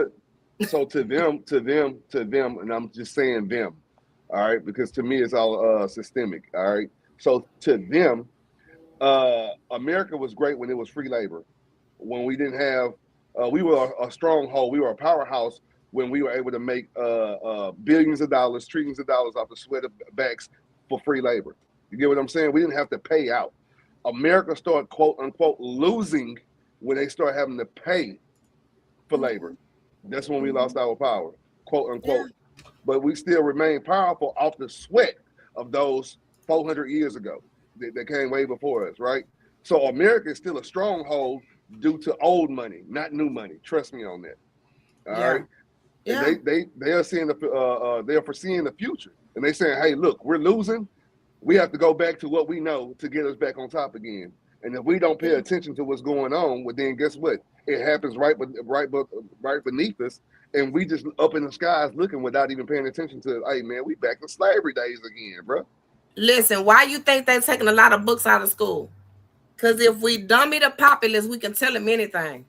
So to them, and I'm just saying them, all right, because to me it's all systemic, all right. So to them, America was great when it was free labor, when we didn't have, we were a stronghold, we were a powerhouse when we were able to make billions of dollars, trillions of dollars off the sweat of backs for free labor. You get what I'm saying? We didn't have to pay out. America started, quote unquote, losing when they started having to pay for labor. That's when we lost our power, quote unquote. Yeah. But we still remain powerful off the sweat of those 400 years ago that came way before us, right? So America is still a stronghold due to old money, not new money. Trust me on that. All right. Yeah. And they are seeing they are foreseeing the future, and they saying, hey, look, we're losing. We have to go back to what we know to get us back on top again. And if we don't pay attention to what's going on, well, then guess what? It happens right beneath us, and we just up in the skies looking without even paying attention to it. Hey, man, we back to slavery days again, bro. Listen, why you think they're taking a lot of books out of school? Because if we dummy the populace, we can tell them anything.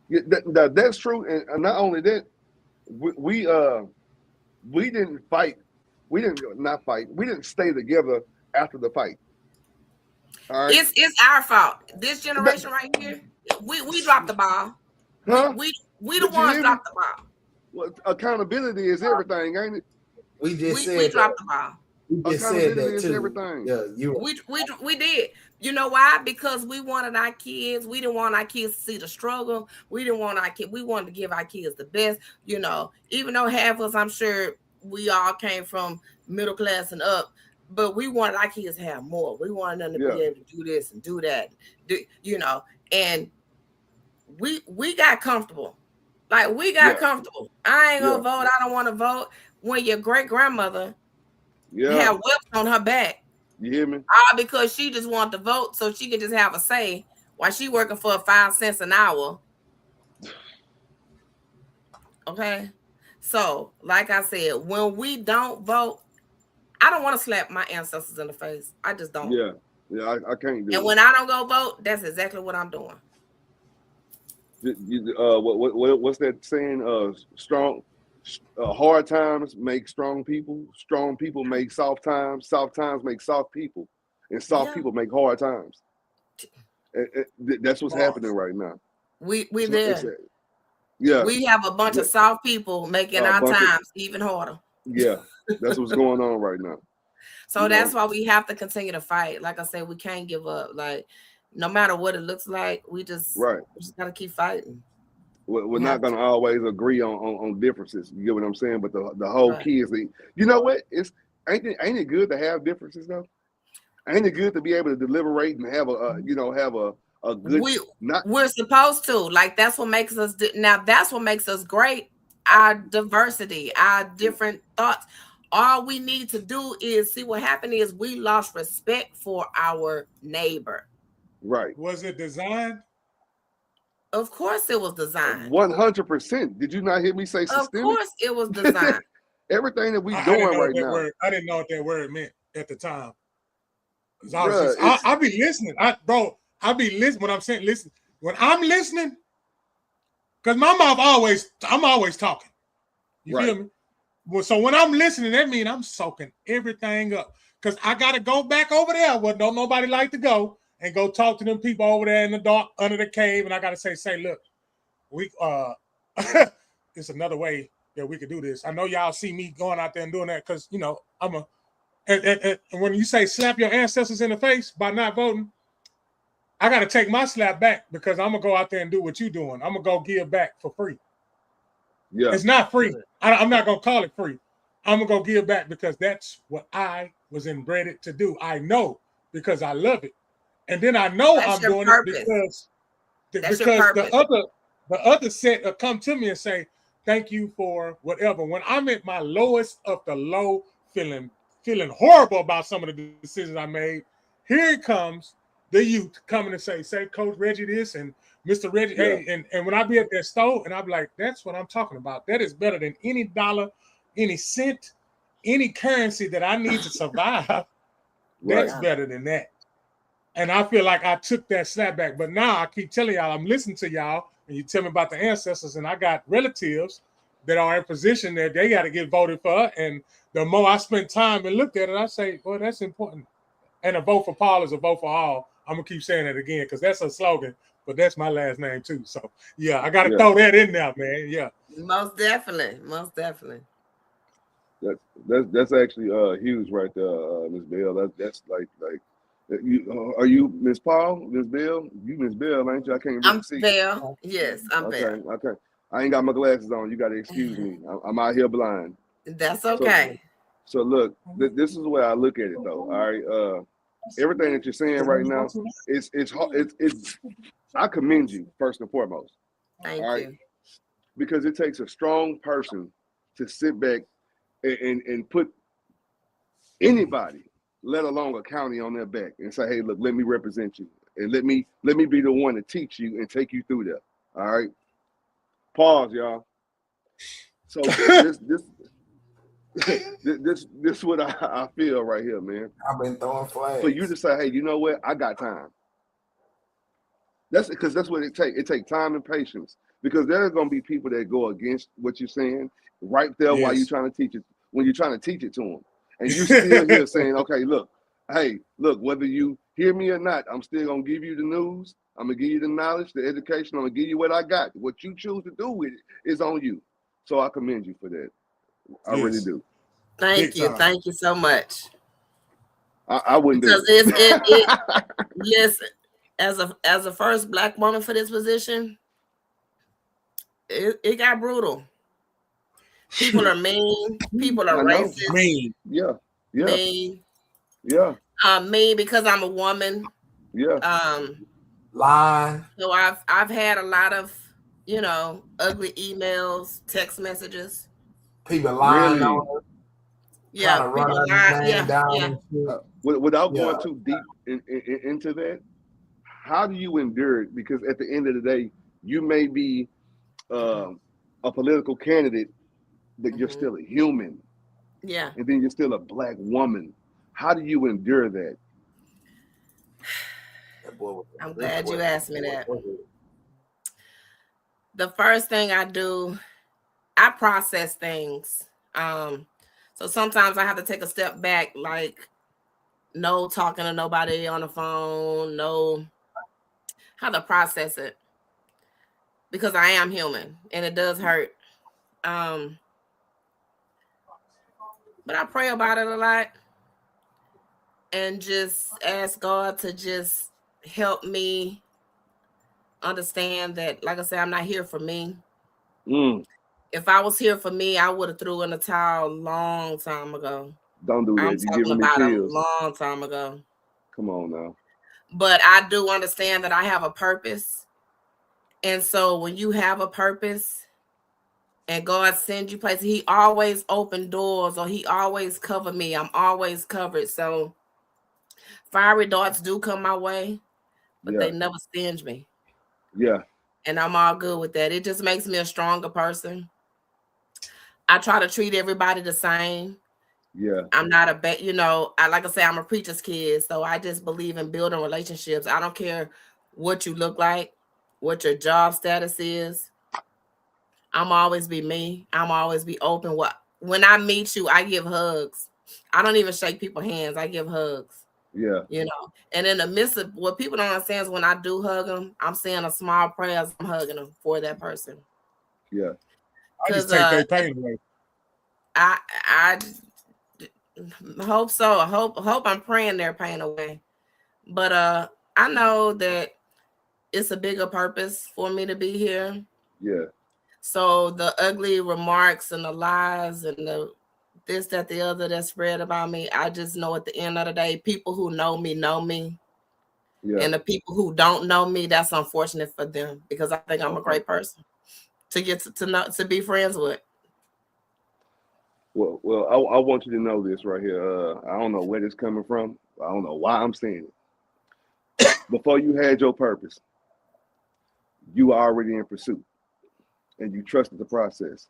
Yeah, that's true, and not only that, we didn't fight. We didn't stay together after the fight. All right. It's our fault. This generation right here, we dropped the ball. Huh? We the ones dropped the ball. Well, accountability is everything, ain't it? We dropped the ball. We just said that too. Everything. Yeah, we did. You know why? Because we wanted our kids. We didn't want our kids to see the struggle. We didn't want our kids. We wanted to give our kids the best. You know, even though half of us, I'm sure, we all came from middle class and up, but we wanted our kids to have more. We wanted them to be able to do this and do that, you know. And we got comfortable. Like, we got comfortable. I ain't gonna vote. I don't want to vote. When your great grandmother had whips on her back. You hear me? All because she just wanted to vote so she could just have a say while she working for 5 cents an hour. Okay. So, like I said, when we don't vote, I don't want to slap my ancestors in the face. I just don't. Yeah, I can't do it. And when I don't go vote, that's exactly what I'm doing. What's that saying? Hard times make strong people. Strong people make soft times. Soft times make soft people, and soft people make hard times. That's what's happening right now. We there. Yeah, we have a bunch of soft people making our times even harder. Yeah, that's what's going on right now. So that's why we have to continue to fight. Like I said, we can't give up. Like, no matter what it looks like, we just gotta keep fighting. We're not gonna always agree on differences. You get what I'm saying? But the whole key is you know what? Ain't it good to have differences though? Ain't it good to be able to deliberate and have a good? We're supposed to. Like, that's what makes us. Now that's what makes us great. Our diversity, our different thoughts. All we need to do is see what happened is we lost respect for our neighbor. Right. Was it designed? Of course it was designed. 100%. Did you not hear me say systemic? Of course it was designed. Everything that we're doing right now. I didn't know what that word meant at the time. I be listening. I be listening when I'm saying listen. When I'm listening, because I'm always talking. You feel me? Well, so when I'm listening, that means I'm soaking everything up. Because I gotta go back over there where don't nobody like to go and go talk to them people over there in the dark under the cave. And I gotta say, look, we it's another way that we could do this. I know y'all see me going out there and doing that because and when you say slap your ancestors in the face by not voting, I got to take my slap back because I'm going to go out there and do what you're doing. I'm going to go give back for free. Yeah. It's not free. I'm not going to call it free. I'm going to go give back because that's what I was inbred to do. I know because I love it. And then I know I'm doing it because the other set will come to me and say, thank you for whatever. When I'm at my lowest of the low, feeling horrible about some of the decisions I made, here it comes the youth coming to say Coach Reggie this and Mr. Reggie, hey, and when I be at that store and I'm like, that's what I'm talking about. That is better than any dollar, any cent, any currency that I need to survive. That's better than that. And I feel like I took that snapback. But now I keep telling y'all, I'm listening to y'all, and you tell me about the ancestors, and I got relatives that are in position that they got to get voted for. And the more I spend time and looked at it, I say, boy, that's important. And a vote for Paul is a vote for all. I'm going to keep saying it again because that's a slogan, but that's my last name too. So, yeah, I got to throw that in there, man. Yeah. Most definitely. Most definitely. That's actually huge right there, Miss Bell. That's like you are you Miss Paul, Miss Bell? You Miss Bell, ain't you? I can't really see. I'm Bell. Yes, I'm Bell. Okay. I ain't got my glasses on. You got to excuse me. I'm out here blind. That's okay. So look, this is the way I look at it, though. All right, everything that you're saying right now, it's I commend you first and foremost. Thank you. Because it takes a strong person to sit back and put anybody, let alone a county, on their back and say, hey, look, let me represent you. And let me be the one to teach you and take you through that. All right. Pause, y'all. So this is what I feel right here, man. I've been throwing flags. For you to say, hey, you know what? I got time. That's because that's what it takes. It takes time and patience. Because there's gonna be people that go against what you're saying right there while you're trying to teach it, when you're trying to teach it to them. And you're still here saying, okay, look, whether you hear me or not, I'm still gonna give you the news, I'm gonna give you the knowledge, the education, I'm gonna give you what I got. What you choose to do with it is on you. So I commend you for that. I really do. Thank you. Thank you so much. I wouldn't because do it. Yes, as a first Black woman for this position, it got brutal. People are mean. People are racist. Mean. Yeah. Mean. Yeah. Mean because I'm a woman. Yeah. Lie. So I've had a lot of, ugly emails, text messages. People lying on her. Yeah. People lying. Without going too deep into that, how do you endure it? Because at the end of the day, you may be a political candidate, but you're still a human. Yeah. And then you're still a Black woman. How do you endure that? I'm glad you asked me that. The first thing I do, I process things. So sometimes I have to take a step back, like no talking to nobody on the phone, no how to process it. Because I am human and it does hurt. But I pray about it a lot and just ask God to just help me understand that, like I said, I'm not here for me. If I was here for me, I would have threw in the towel a long time ago. Don't do that. I'm talking about a long time ago. Come on now. But I do understand that I have a purpose. And so when you have a purpose and God sends you places, he always open doors or he always cover me. I'm always covered. So fiery darts do come my way, but they never sting me. Yeah. And I'm all good with that. It just makes me a stronger person. I try to treat everybody the same. Yeah. I'm not like I say, I'm a preacher's kid. So I just believe in building relationships. I don't care what you look like, what your job status is. I'm always be me. I'm always be open. When I meet you, I give hugs. I don't even shake people's hands. I give hugs. Yeah. And in the midst of what people don't understand is when I do hug them, I'm saying a small prayer as I'm hugging them for that person. Yeah. I just take their pain away. I hope so. I hope I'm praying their pain away. But I know that it's a bigger purpose for me to be here. Yeah. So the ugly remarks and the lies and the this, that, the other that spread about me, I just know at the end of the day, people who know me know me. Yeah. And the people who don't know me, that's unfortunate for them because I think I'm a great person to get to be friends with. Well, I want you to know this right here. I don't know where this coming from. I don't know why I'm saying it. Before you had your purpose, you were already in pursuit, and you trusted the process.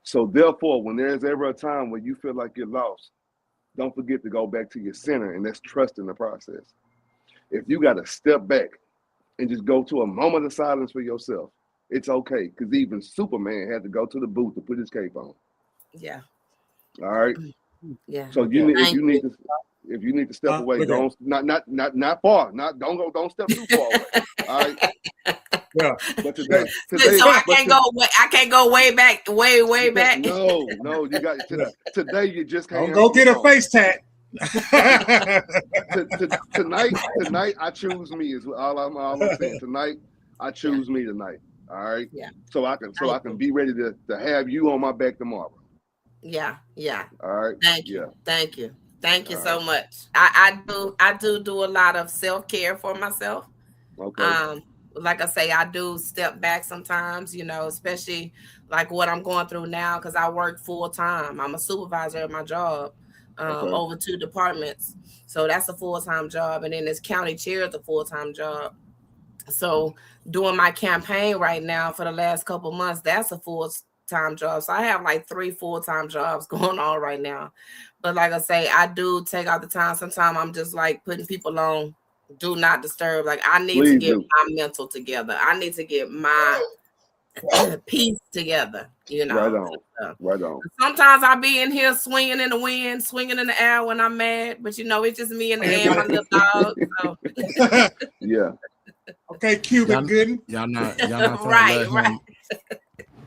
So therefore, when there's ever a time where you feel like you're lost, don't forget to go back to your center, and that's trusting the process. if you got to step back and just go to a moment of silence for yourself, it's okay. Because even Superman had to go to the booth to put his cape on. Yeah. All right. Yeah. So if you need to step away, don't not far, don't step too far away. All right. Yeah. But today, so I can't go way back. No, you got today. You just can't. Don't go get a face tat. Tonight, I choose me. Is all I'm saying. Tonight, I choose me tonight. All right. Yeah. So I can be ready to have you on my back tomorrow. Yeah. All right. Thank you so much. I do a lot of self-care for myself. Okay. Like I say, I do step back sometimes, especially like what I'm going through now, because I work full time. I'm a supervisor at my job, over 2 departments. So that's a full-time job. And then this county chair is a full-time job. So doing my campaign right now for the last couple months, that's a full-time job. So I have like 3 full-time jobs going on right now. But like I say, I do take out the time. Sometimes I'm just like putting people on do not disturb. Like I need to get my mental together. I need to get my peace together. Right on. Sometimes I be in here swinging in the wind, swinging in the air when I'm mad. But it's just me and the air, my little dog. So. Yeah. Okay, Cuban Gooden. Y'all not right.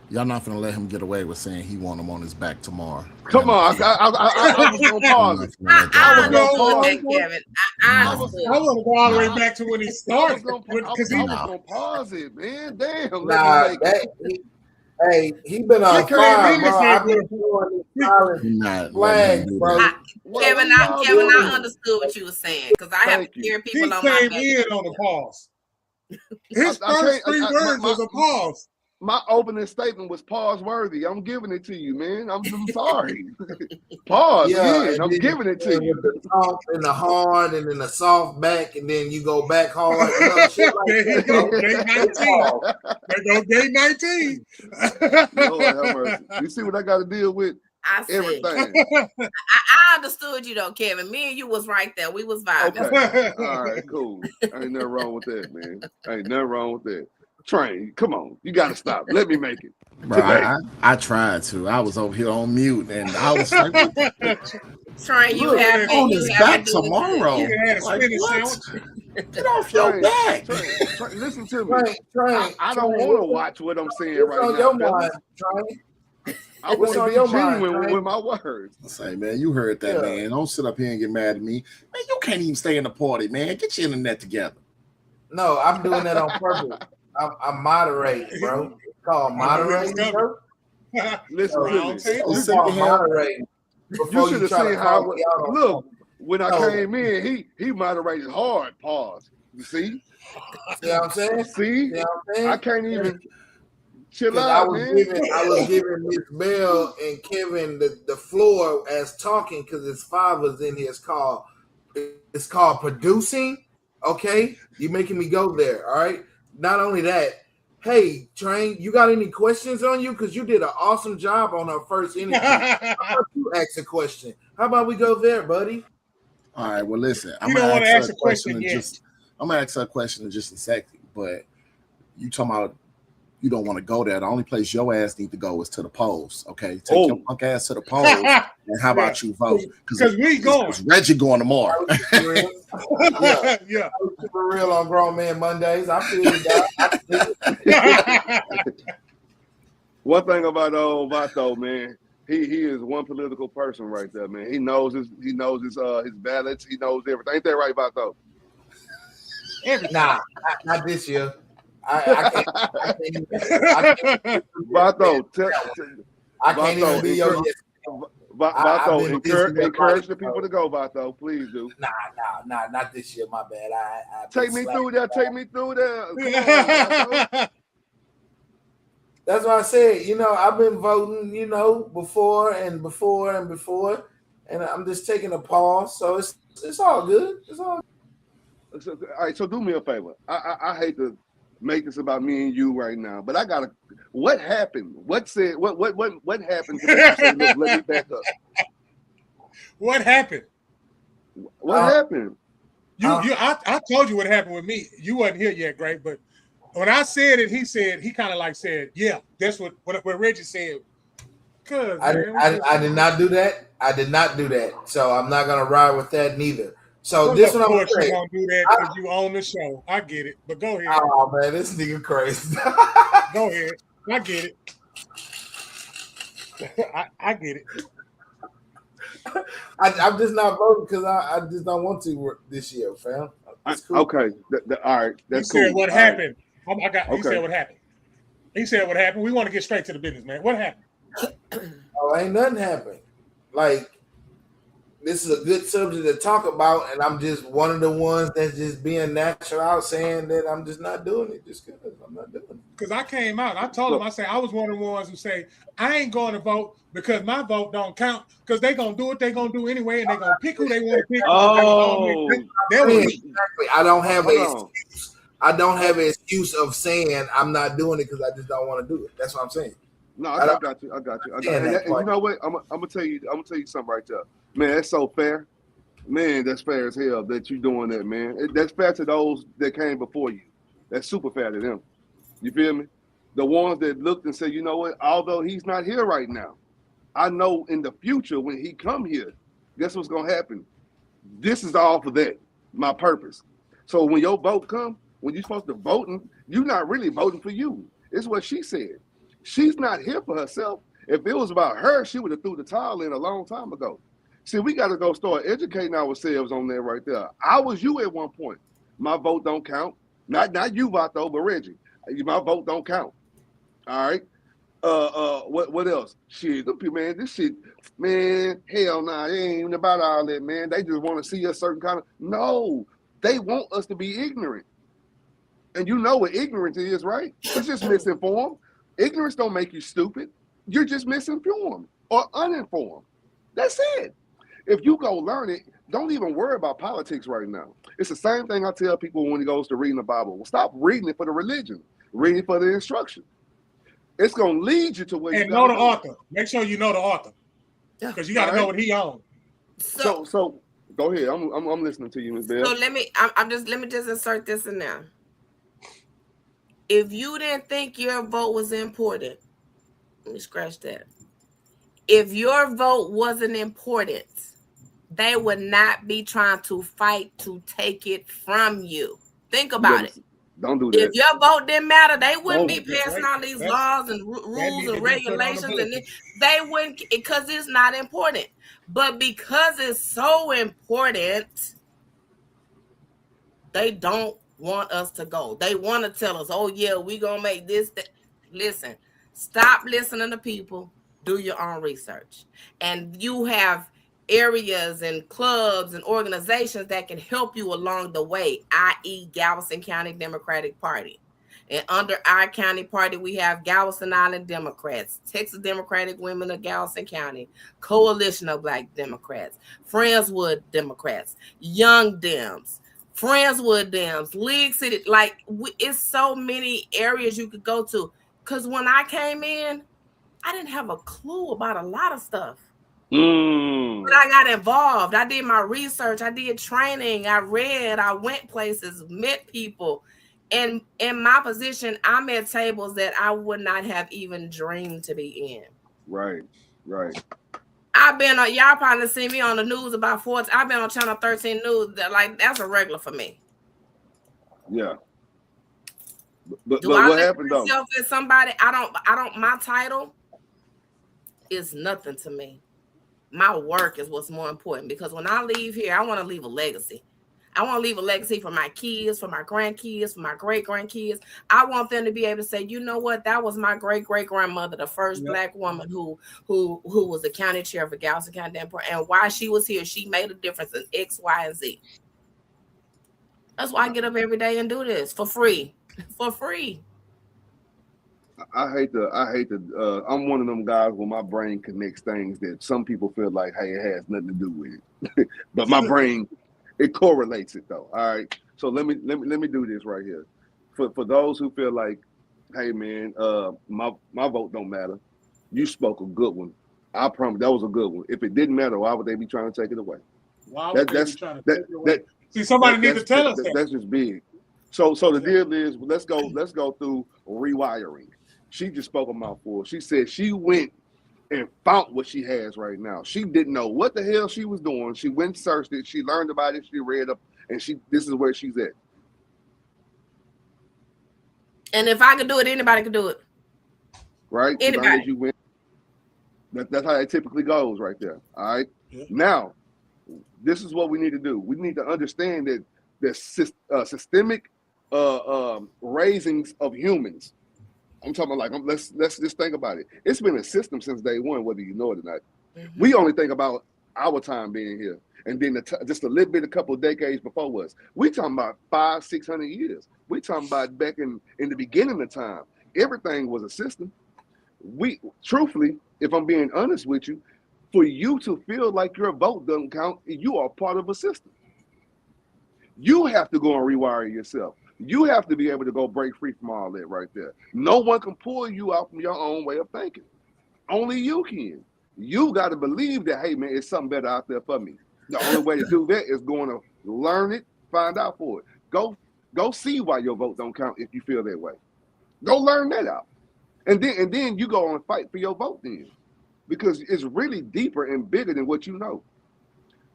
Y'all not gonna let him get away with saying he want him on his back tomorrow. Come on, I was gonna pause it. I want to go all the way back to when he started. Because he was gonna pause it, man. Damn. Hey, he been on fire, bro. I've been doing this flag, bro. Kevin, I understood what you were saying because I have to hear people on my back. He came in on the pause. His first 3 words was a pause. My opening statement was pause worthy. I'm giving it to you, man. I'm sorry. Pause. Yeah, I'm giving it to you. With the soft and the hard and then the soft back, and then you go back hard. Shit like there you go. Day 19. There go day 19. Lord have mercy. You see what I got to deal with? Everything. I understood you though, Kevin. Me and you was right there. We was vibing. Okay. All right, cool. Ain't nothing wrong with that, man. Ain't nothing wrong with that. Train, come on, you gotta stop. Let me make it. Bro, I tried to. I was over here on mute, and I was like, Train, you have on his back tomorrow. Like, what? Get off your back. Train, listen to me. I don't want to watch what I'm saying right now. I want to be genuine with my words. I say, man, you heard that, man. Don't sit up here and get mad at me. Man, you can't even stay in the party, man. Get your internet together. No, I'm doing that on purpose. I'm moderating, bro. It's called moderating, bro. Listen to me. It's called moderating. You should have seen how. Look, when I came in, he moderated hard. Pause. You see? See what I'm saying? See? what I'm saying? I can't even chill out, man. I was giving Miss Bell and Kevin the floor as talking because his father's in here. It's called producing. Okay, you making me go there. All right. Not only that, hey, Train, you got any questions on you? Because you did an awesome job on our first interview. How about you ask a question? How about we go there, buddy? All right, well, listen. I'm going to ask a question in just a second. But you talking about you don't want to go there. The only place your ass need to go is to the polls, okay? Take your punk ass to the polls, and how about you vote? Because we going. Reggie going tomorrow. Yeah. Super real on Grown Man Mondays. I feel you, One thing about old Vato, man, he is one political person right there, man. He knows his ballots. He knows everything. Ain't that right, Vato? Nah, not this year. I can't even be your Vato, encourage the people to go, Vato. Please do. Nah, not this year. My bad. I take me through there. Take me through there. Come on, that's why I said, I've been voting, before, and I'm just taking a pause. So it's all good. It's all good. So, all right, so do me a favor. I hate to make this about me and you right now, but I gotta. What happened? What happened? Let me back up. What happened? What happened? I told you what happened with me. You wasn't here yet, Gray, but when I said it, he kind of like said, yeah, that's what Reggie said. I did not do that. I did not do that. So I'm not gonna ride with that neither. So this one I'm gonna say. You gonna do that because you own the show. I get it, but go ahead. Oh man, this nigga crazy. Go ahead. I get it. I get it. I'm just not voting because I just don't want to this year, fam. Cool. Okay, all right. That's cool. He said what happened. Right. He said what happened. He said what happened. We want to get straight to the business, man. What happened? Oh, ain't nothing happened. Like, this is a good subject to talk about, and I'm just one of the ones that's just being natural out saying that I'm just not doing it just because I'm not doing it. Because I came out, I told him, I said, I was one of the ones who say, I ain't going to vote because my vote don't count because they going to do what they going to do anyway, and they going to pick who they want to pick. Oh, exactly. I don't have an excuse. I don't have an excuse of saying I'm not doing it because I just don't want to do it. That's what I'm saying. No, I got you. And you know what? I'm gonna tell you something right there, man. That's so fair, man. That's fair as hell that you doing that, man. That's fair to those that came before you. That's super fair to them. You feel me? The ones that looked and said, you know what? Although he's not here right now, I know in the future when he come here, guess what's gonna happen? This is all for that. My purpose. So when your vote come, when you're supposed to vote, you're not really voting for you. It's what she said. She's not here for herself. If it was about her, she would have threw the towel in a long time ago. See, we got to go start educating ourselves on that right there. I was you at one point. My vote don't count. Not you, Vato, but Reggie. My vote don't count. All right. What else? Shit, man, this shit, man, hell nah, it ain't even about all that, man. They just want to see a certain kind of. No, they want us to be ignorant. And you know what ignorance is, right? It's just misinformed. Ignorance don't make you stupid. You're just misinformed or uninformed. That's it. If you go learn it, don't even worry about politics right now. It's the same thing I tell people when it goes to reading the Bible. Well, stop reading it for the religion. Read it for the instruction. It's going to lead you to where you know the author. Make sure you know the author. Because you got to know what he owns. So go ahead. I'm listening to you, Ms. Bell. So let me just insert this in there. If you didn't think your vote was important, let me scratch that. If your vote wasn't important, they would not be trying to fight to take it from you. Think about it. Don't do that. If your vote didn't matter, they wouldn't be passing all these laws and rules and regulations, and they wouldn't, because it's not important. But because it's so important, they don't want us to go. They want to tell us, oh yeah, we gonna make this. Listen, stop listening to people. Do your own research. And you have areas and clubs and organizations that can help you along the way, i.e. Galveston County Democratic Party. And under our county party, we have Galveston Island Democrats, Texas Democratic Women of Galveston County, Coalition of Black Democrats, Friendswood Democrats, Young Dems, Friendswood Dems, League City. Like, it's so many areas you could go to. Because when I came in, I didn't have a clue about a lot of stuff. But I got involved. I did my research. I did training. I read. I went places, met people. And in my position, I'm at tables that I would not have even dreamed to be in. Right. I've been on, y'all probably see me on the news about 14. I've been on Channel 13 News. That's a regular for me. Yeah. But Do I what happened though? As somebody, I don't, my title is nothing to me. My work is what's more important, because when I leave here, I want to leave a legacy. I want to leave a legacy for my kids, for my grandkids, for my great-grandkids. I want them to be able to say, you know what, that was my great-great-grandmother, the first Black woman who was the county chair for Galveston County, and while she was here, she made a difference in X, Y, and Z. That's why I get up every day and do this for free. For free. I hate to I'm one of them guys where my brain connects things that some people feel like, hey, it has nothing to do with it. But my brain, it correlates it though. All right. So let me do this right here. For those who feel like, hey man, my vote don't matter. You spoke a good one. I promise that was a good one. If it didn't matter, why would they be trying to take it away? Why would they be trying to take it away? See, somebody need to tell us that. That's just big. So the deal is, let's go through rewiring. She just spoke a mouthful. She said she went and found what she has right now. She didn't know what the hell she was doing. She went and searched it. She learned about it. She read up, and this is where she's at. And if I could do it, anybody could do it. Right? Anybody. You win. That's how it typically goes right there. All right. Yeah. Now, this is what we need to do. We need to understand that there's systemic raisings of humans. I'm talking about let's just think about it. It's been a system since day one, whether you know it or not. Mm-hmm. We only think about our time being here, and then just a little bit, a couple of decades before us. We talking about 500-600 years. We talking about back in the beginning of time. Everything was a system. We truthfully, if I'm being honest with you, for you to feel like your vote doesn't count, you are part of a system. You have to go and rewire yourself. You have to be able to go break free from all that right there. No one can pull you out from your own way of thinking. Only you can. You got to believe that, hey, man, it's something better out there for me. The only way to do that is going to learn it, find out for it. Go see why your vote don't count if you feel that way. Go learn that out. And then you go and fight for your vote then. Because it's really deeper and bigger than what you know.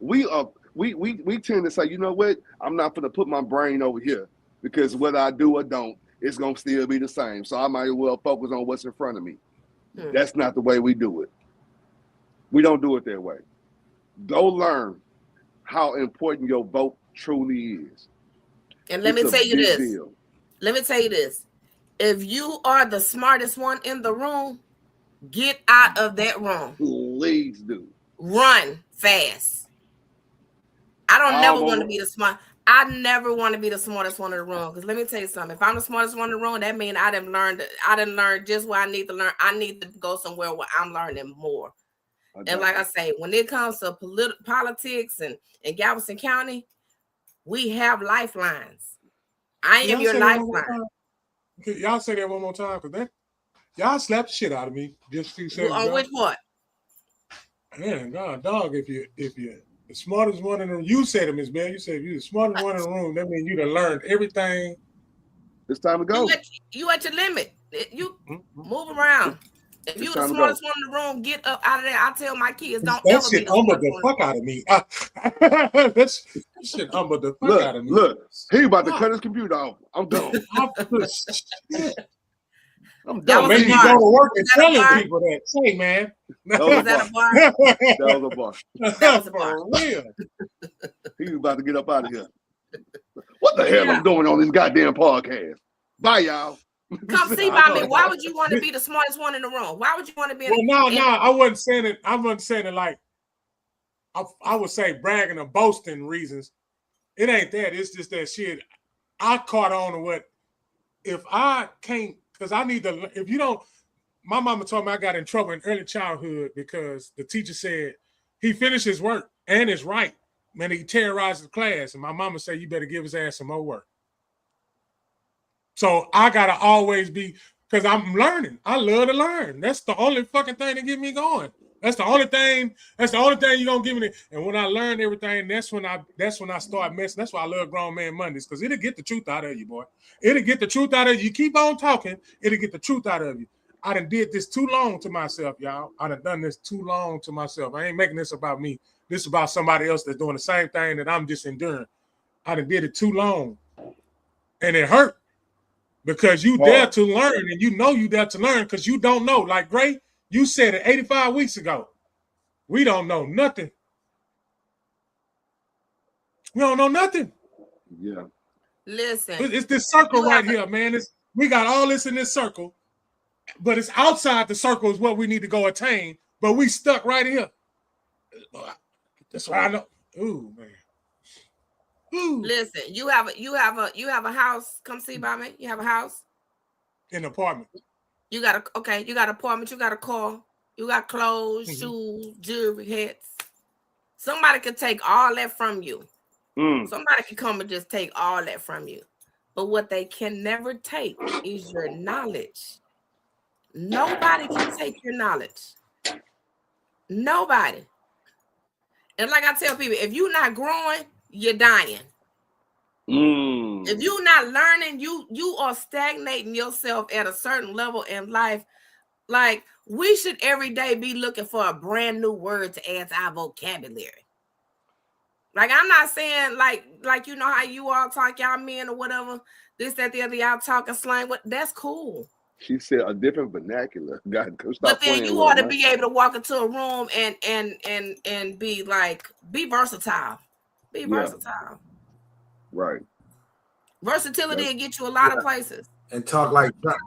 We tend to say, you know what? I'm not going to put my brain over here because whether I do or don't, it's going to still be the same. So I might as well focus on what's in front of me. That's not the way we do it. We don't do it that way. Go learn how important your vote truly is. And let me tell you this. Let me tell you this. If you are the smartest one in the room, get out of that room. Please do. Run fast. I never want to be the smart. I never want to be the smartest one in the room. Because let me tell you something. If I'm the smartest one in the room, that means I didn't learn just what I need to learn. I need to go somewhere where I'm learning more. And like I say, when it comes to politics and Galveston County, we have lifelines. I am your lifeline. Y'all say that one more time, because y'all slapped the shit out of me just a few seconds ago. On which part? Man, God, dog, if you're the smartest one in the room, you said it, Miss Bell. You said if you're the smartest one in the room, that means you done learned everything. It's time to go. You at your limit. You move around. If you're the smartest one in the room, get up out of there. I tell my kids, don't ever be the smartest the fuck out of me. That shit humbled the fuck out of me. Look, he about to cut his computer off. I'm done. I'm done. Maybe you go to work and telling people that. Say, man. Was that a bar? That was a bar. That was a bar. For real. He was about to get up out of here. What the hell I'm doing on this goddamn podcast? Bye, y'all. Come see by me. Why would you want to be the smartest one in the room? Why would you want to be? Well, no, I wasn't saying it. I wasn't saying it like I would say bragging or boasting reasons. It ain't that. It's just that shit. I caught on to what if I can't, because I need to. If you don't, my mama told me I got in trouble in early childhood because the teacher said he finished his work and it's right. Man, he terrorized the class, and my mama said you better give his ass some more work. So I gotta always be, because I'm learning. I love to learn. That's the only fucking thing that get me going. That's the only thing you're gonna give me. And when I learn everything, that's when I start messing. That's why I love Grown Man Mondays, because it'll get the truth out of you, boy. It'll get the truth out of you. You keep on talking, it'll get the truth out of you. I done did this too long to myself, y'all. I done this too long to myself. I ain't making this about me. This is about somebody else that's doing the same thing that I'm just enduring. I done did it too long. And it hurt. Because you dare to learn, and you know you dare to learn because you don't know. Like Gray, you said it 85 weeks ago. We don't know nothing. We don't know nothing. Yeah. Listen. It's this circle right here, man. We got all this in this circle, but it's outside the circle is what we need to go attain, but we stuck right here. That's why I know. Ooh, man. Ooh. Listen, you have a house. Come see by me. You have a house, an apartment. You got an apartment. You got a car. You got clothes, shoes, jewelry, hats. Somebody could take all that from you. Somebody can come and just take all that from you. But what they can never take is your knowledge. Nobody can take your knowledge. Nobody. And like I tell people, if you're not growing, you're dying. If you're not learning, you are stagnating yourself at a certain level in life. Like, we should every day be looking for a brand new word to add to our vocabulary. Like, I'm not saying like you know how you all talk, y'all men or whatever, this, that, the other, y'all talking slang. What, that's cool. She said a different vernacular. God, stop But then playing you with ought to her, be able to walk into a room and be like, be versatile. Be versatile. Right. Versatility will get you a lot of places. And talk like Trump.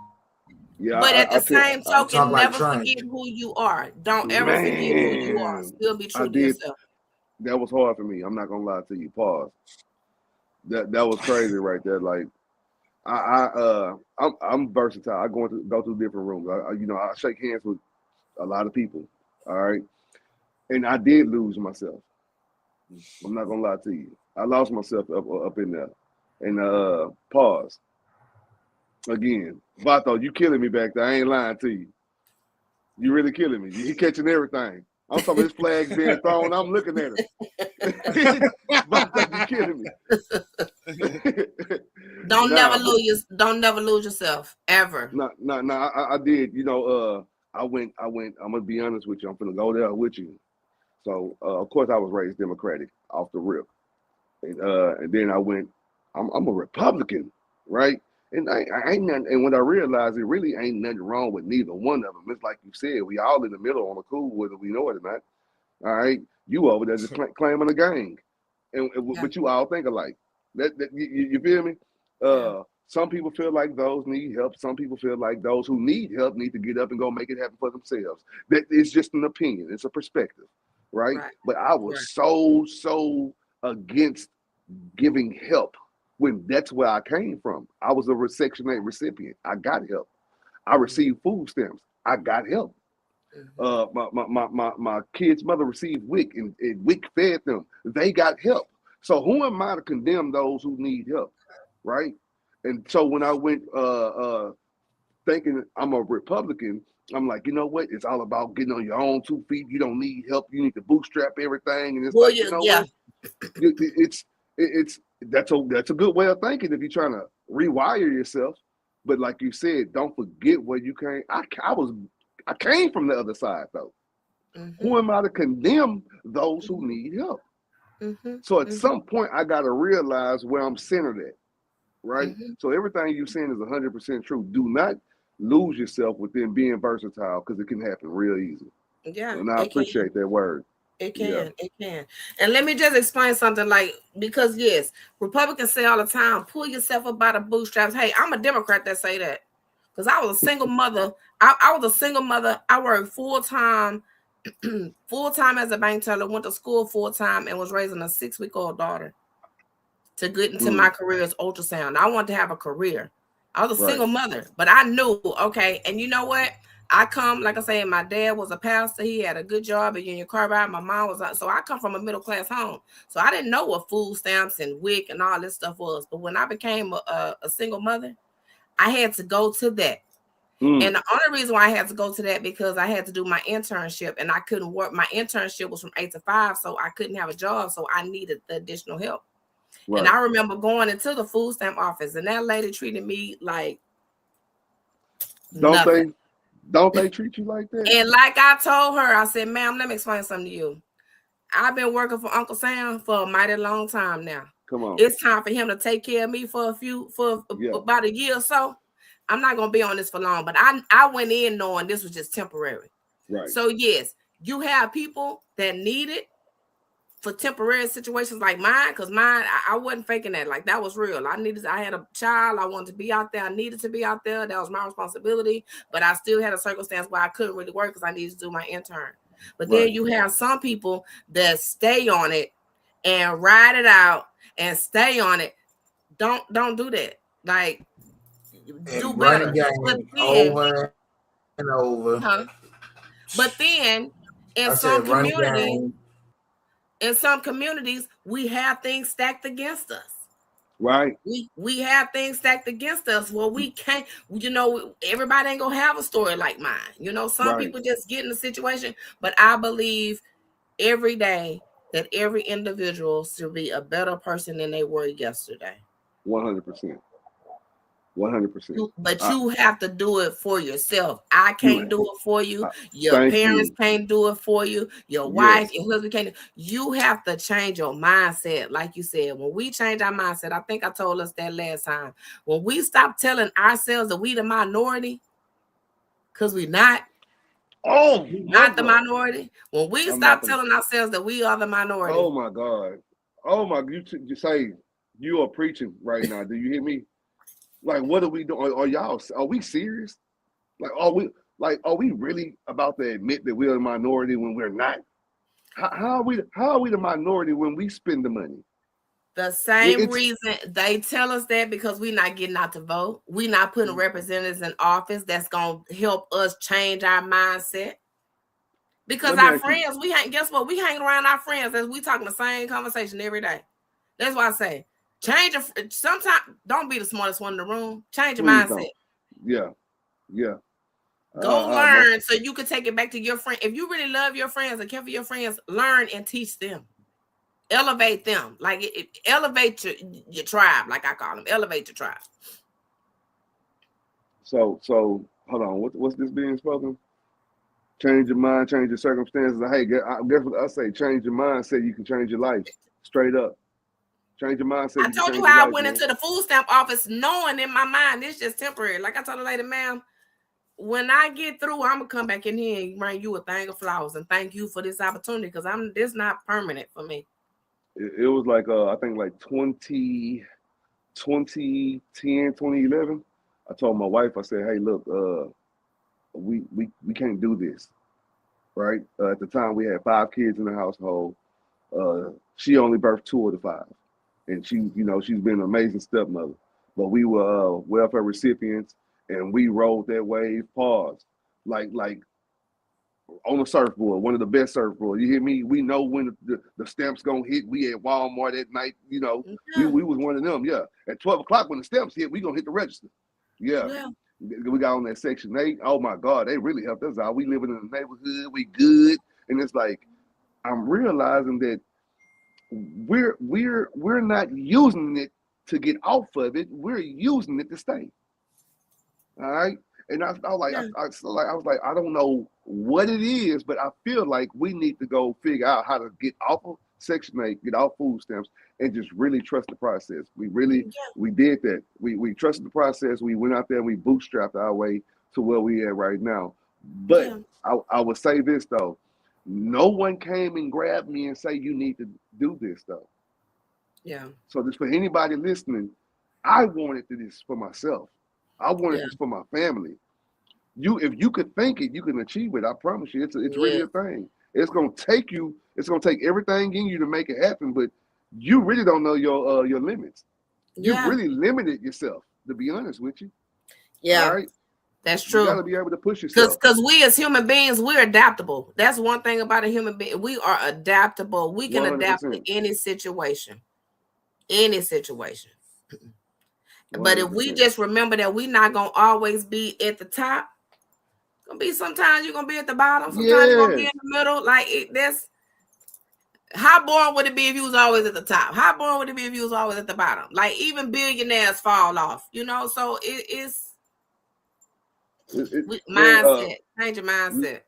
Yeah. But at the same token, like never Trump. forget who you are. Don't ever forget who you are. Still be true to yourself. That was hard for me. I'm not gonna lie to you. Pause. That was crazy right there. Like, I'm versatile. I go through different rooms. I shake hands with a lot of people. All right, and I did lose myself. I'm not gonna lie to you. I lost myself up in there. And pause. Again, Vato, you killing me back there. I ain't lying to you. You really killing me. He catching everything. I'm talking his flags being thrown. I'm looking at him. Vato, you killing me. Don't never lose yourself ever. No, I did. I went. I'm gonna be honest with you. I'm gonna go there with you. So of course I was raised Democratic off the rip, and then I went. I'm a Republican, right? And I ain't nothing. And when I realized it really ain't nothing wrong with neither one of them. It's like you said, we all in the middle on the cool, whether we know it or not. All right, you over there just claiming a gang, but you all think alike. You feel me? Some people feel like those need help. Some people feel like those who need help need to get up and go make it happen for themselves. That it's just an opinion. It's a perspective, right? But I was so against giving help when that's where I came from. I was a Section 8 recipient. I got help. I received food stamps. I got help. My kid's mother received WIC, and WIC fed them. They got help. So who am I to condemn those who need help, right? And so when I went thinking I'm a Republican, I'm like, you know what? It's all about getting on your own 2 feet. You don't need help. You need to bootstrap everything. And it's what? That's a good way of thinking if you're trying to rewire yourself. But like you said, don't forget where you came. I came from the other side though. Who am I to condemn those who need help? So at some point, I got to realize where I'm centered at, right? So everything you're saying is 100% true. Do not lose yourself within being versatile, because it can happen real easy. Yeah, and I appreciate that word. It can. And let me just explain something, because yes, Republicans say all the time, pull yourself up by the bootstraps. Hey, I'm a Democrat that say that, because I was a single mother. I was a single mother. I worked full-time as a bank teller, went to school full-time, and was raising a 6-week-old daughter to get into my career as ultrasound. I wanted to have a career. I was a single mother, but I knew, okay, and you know what? I come, like I say, my dad was a pastor. He had a good job at Union Carbide. My mom was, so I come from a middle-class home. So I didn't know what food stamps and WIC and all this stuff was. But when I became a single mother, I had to go to that. And the only reason why I had to go to that, because I had to do my internship, and I couldn't work. My internship was from 8 to 5, so I couldn't have a job. So I needed the additional help. And I remember going into the food stamp office, and that lady treated me like nothing. Don't they treat you like that? And like I told her, I said, ma'am, let me explain something to you. I've been working for Uncle Sam for a mighty long time now. Come on. It's time for him to take care of me for about a year or so. I'm not going to be on this for long, but I went in knowing this was just temporary. Right. So yes, you have people that need it for temporary situations like mine, because mine, I wasn't faking that. Like, that was real. I had a child. I wanted to be out there. I needed to be out there. That was my responsibility. But I still had a circumstance where I couldn't really work because I needed to do my intern. But then you have some people that stay on it and ride it out and stay on it. Don't do that. Like, do better. But then, over and over. But then in some communities, we have things stacked against us. Right. We have things stacked against us. Well, we can't, everybody ain't gonna have a story like mine. Some people just get in the situation, but I believe every day that every individual should be a better person than they were yesterday. 100%. 100%. But you have to do it for yourself. I can't do it for you. Your Thank parents you. can't do it for you. Your wife, your husband can't. You have to change your mindset. Like you said, when we change our mindset, I think I told us that last time. When we stop telling ourselves that we the minority, because we're not. Oh, Not the minority. When we stop telling ourselves that we are the minority. Oh my God. Oh my, you say you are preaching right now. Do you hear me? Like, what are we doing? Are we serious? Like, are we really about to admit that we're a minority when we're not? How are we the minority when we spend the money? The same reason they tell us that, because we're not getting out to vote. We're not putting representatives in office that's going to help us change our mindset. Because our friends, guess what? We hang around our friends as we talking the same conversation every day. That's why I say, sometimes don't be the smartest one in the room. Change your mindset. Yeah. Go learn so you can take it back to your friend. If you really love your friends and care for your friends, learn and teach them. Elevate them. Like elevate your tribe, like I call them. Elevate your tribe. So hold on. What's this being spoken? Change your mind, change your circumstances. Hey, guess what I say? Change your mindset. You can change your life. Straight up. Change your mindset. I told you how I went into the food stamp office knowing in my mind it's just temporary. Like I told the lady, ma'am, when I get through, I'm gonna come back in here and bring you a thing of flowers and thank you for this opportunity, because this not permanent for me. It was like I think like 2010, 2011. I told my wife, I said, hey, look, we can't do this, right? At the time, we had 5 kids in the household. She only birthed 2 of the 5, and she's been an amazing stepmother. But we were welfare recipients, and we rode that wave. Pause, like on a surfboard, one of the best surfboards. You hear me? We know when the stamps gonna hit. We at Walmart at night. We was one of them. Yeah, at 12 o'clock when the stamps hit, we gonna hit the register. Yeah. We got on that Section 8. Oh my God, they really helped us out. We living in the neighborhood, we good. And it's like, I'm realizing that we're not using it to get off of it. We're using it to stay. All right. And I was like, I don't know what it is, but I feel like we need to go figure out how to get off of Section 8, get off food stamps, and just really trust the process. We did that. We trusted the process. We went out there and we bootstrapped our way to where we at right now. But I would say this though, no one came and grabbed me and say you need to do this though. Yeah. So just for anybody listening, I wanted this for myself. I wanted this for my family. If you could think it, you can achieve it. I promise you, it's really a thing. It's gonna take everything in you to make it happen, but you really don't know your limits. You've really limited yourself, to be honest with you. Yeah. All right? That's true. You gotta be able to push yourself. Because we as human beings, we're adaptable. That's one thing about a human being. We are adaptable. We can 100%. Adapt to any situation. Any situation. 100%. But if we just remember that we're not gonna always be at the top, gonna be sometimes you're gonna be at the bottom, sometimes you're gonna be in the middle. Like that's how boring would it be if you was always at the top? How boring would it be if you was always at the bottom? Like even billionaires fall off, so it's mindset. Change your mindset.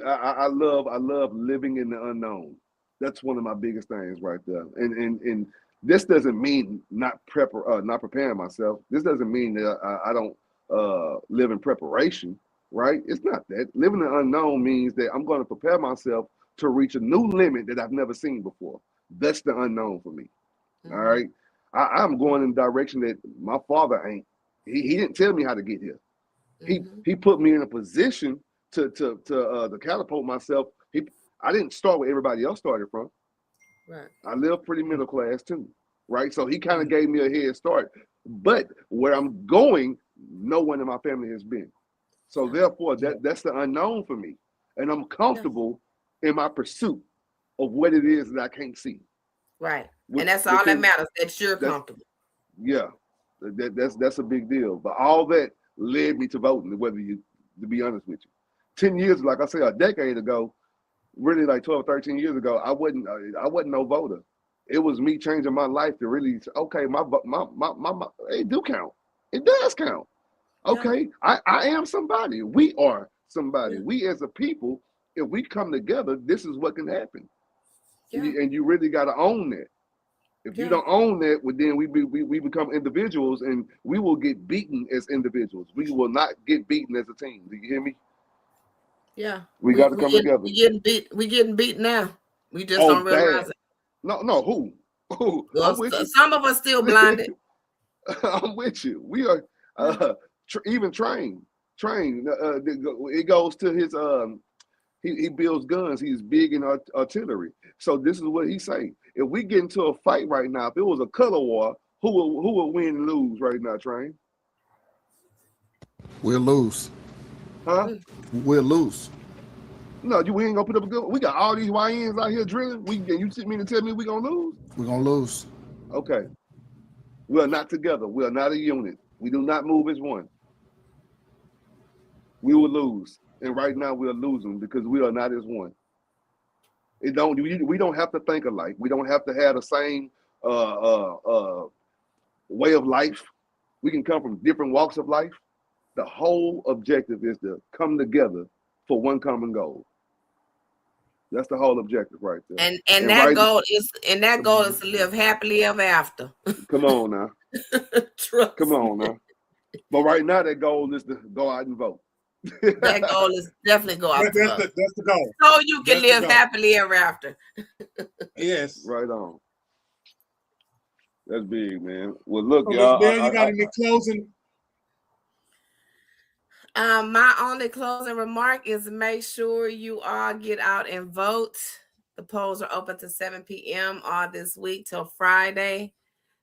I love living in the unknown. That's one of my biggest things right there. And this doesn't mean not preparing myself. This doesn't mean that I don't live in preparation, right? It's not that. Living in the unknown means that I'm going to prepare myself to reach a new limit that I've never seen before. That's the unknown for me. Mm-hmm. All right. I'm going in the direction that my father ain't. He didn't tell me how to get here. Mm-hmm. He put me in a position to catapult myself. I didn't start where everybody else started from. Right. I live pretty middle class too, right? So he kind of gave me a head start. But where I'm going, no one in my family has been. So therefore, that's the unknown for me. And I'm comfortable in my pursuit of what it is that I can't see. Right. And that's all that matters, that you're comfortable. Yeah. That's a big deal. But all that led me to voting, to be honest with you. 10 years, like I said, a decade ago, really like 12, 13 years ago, I wasn't no voter. it was me changing my life to really say, okay, my it do count. It does count. Okay, yeah. I am somebody. We are somebody. Yeah. We as a people, if we come together, this is what can happen. Yeah. And you really got to own that. If you don't own that, well, then we become individuals, and we will get beaten as individuals. We will not get beaten as a team. Do you hear me? Yeah, we got to come together. We getting beat now. We just don't realize it. No, who? Well, some of us still blinded. I'm with you. We are even trained. It goes to his he builds guns. He's big in artillery. So this is what he say. If we get into a fight right now, if it was a color war, who will win and lose right now, Train? We'll lose. Huh? We'll lose. No, we ain't gonna put up a good. We got all these YNs out here drilling. You mean to tell me we gonna lose? We're gonna lose. Okay. We are not together. We are not a unit. We do not move as one. We will lose, and right now we are losing because we are not as one. We don't have to think alike. We don't have to have the same way of life. We can come from different walks of life. The whole objective is to come together for one common goal. That's the whole objective right there. And that goal is to live happily ever after. Come on now. Come on now. But right now that goal is to go out and vote. That goal is definitely go out and vote. That's the goal. So you can live happily ever after. Yes. Right on. That's big, man. Well, look, so y'all. Bill, you got any closing? My only closing remark is make sure you all get out and vote. The polls are open to 7 p.m. all this week till Friday.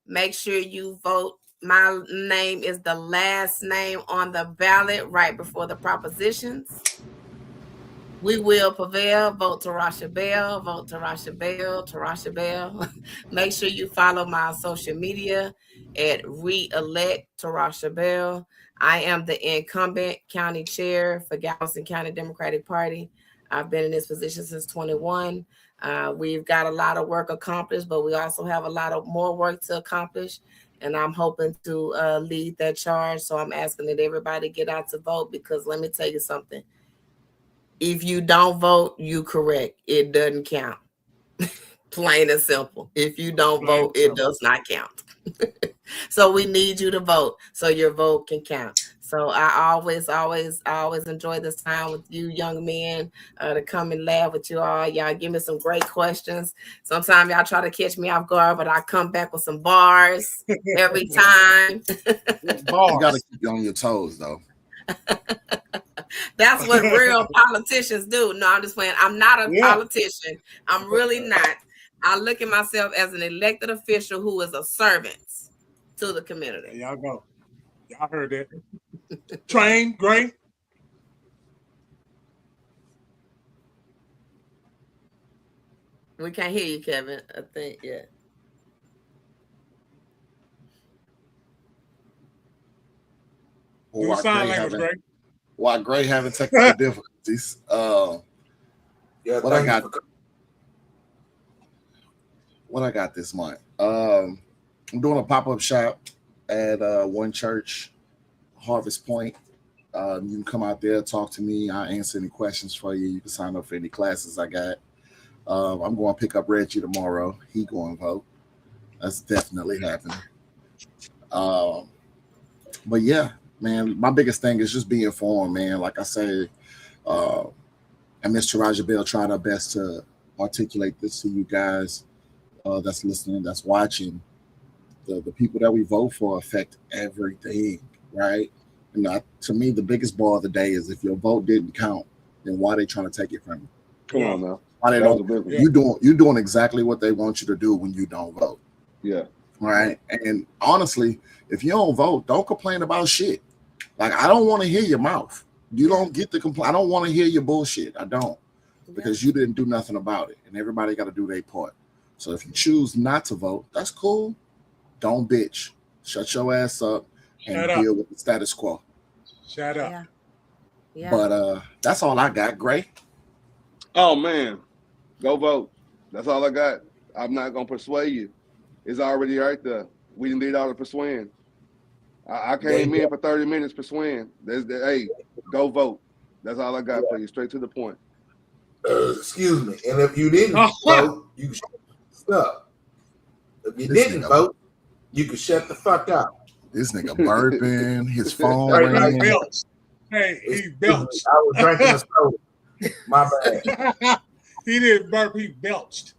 Make sure you vote. My name is the last name on the ballot right before the propositions. We will prevail. Vote Tierr'ishia Bell. Vote Tierr'ishia Bell. Tierr'ishia Bell. Make sure you follow my social media at Re-elect Tierr'ishia Bell. I am the incumbent county chair for Galveston County Democratic Party. I've been in this position since 21. We've got a lot of work accomplished, but we also have a lot of more work to accomplish. And I'm hoping to lead that charge. So I'm asking that everybody get out to vote, because let me tell you something. If you don't vote, you correct. It doesn't count. Plain and simple. If you don't vote, it does not count. So we need you to vote so your vote can count. So I always enjoy this time with you young men to come and laugh with you all. Y'all give me some great questions. Sometimes y'all try to catch me off guard, but I come back with some bars every time. You got to keep you on your toes, though. That's what real politicians do. No, I'm just playing. I'm not a politician. I'm really not. I look at myself as an elected official who is a servant to the community. There y'all go. Y'all heard that. Train, great. We can't hear you, Kevin. I think, Do sign language, Gray. While Gray having technical difficulties, what I got this month. I'm doing a pop-up shop at one church, Harvest Point. You can come out there, talk to me. I'll answer any questions for you. You can sign up for any classes I got. I'm going to pick up Reggie tomorrow. He going to vote. That's definitely happening. But yeah, man, my biggest thing is just being informed, man. Like I say, and Miss Tierr'ishia Bell tried her best to articulate this to you guys that's listening, that's watching. The people that we vote for affect everything, right? And to me, the biggest ball of the day is if your vote didn't count, then why are they trying to take it from you? Come on now. Why they don't? You're doing exactly what they want you to do when you don't vote. Yeah. Right. And honestly, if you don't vote, don't complain about shit. Like, I don't want to hear your mouth. You don't get to complain. I don't want to hear your bullshit. I don't, because you didn't do nothing about it, and everybody got to do their part. So if you choose not to vote, that's cool. Don't bitch. Shut your ass up and deal with the status quo. Shut up. Yeah. But that's all I got, Gray. Oh man, go vote. That's all I got. I'm not gonna persuade you. It's already right there. We didn't need all the persuading. I came in for 30 minutes persuading. Hey, go vote. That's all I got for you. Straight to the point. Excuse me. And if you didn't vote, you shut up. If you didn't vote, you can shut the fuck up. This nigga burping, his phone He ringing. belched. Hey, he belched. I was drinking a soda. My bad. He didn't burp, he belched.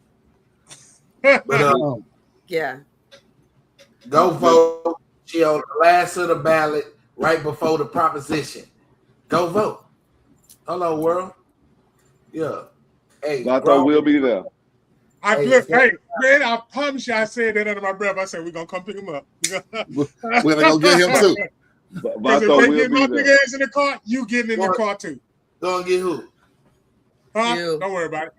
But Yeah. go vote. She on the last of the ballot right before the proposition. Go vote. Hello, world. Yeah. Hey, Vato will be there. Hey, man, I promise you I said that under my breath. I said we're gonna come pick him up. We're gonna go get him too. Because if Vato they will get my be big there. ass in the car, you getting in the car too. Go and get who? Huh? You. Don't worry about it.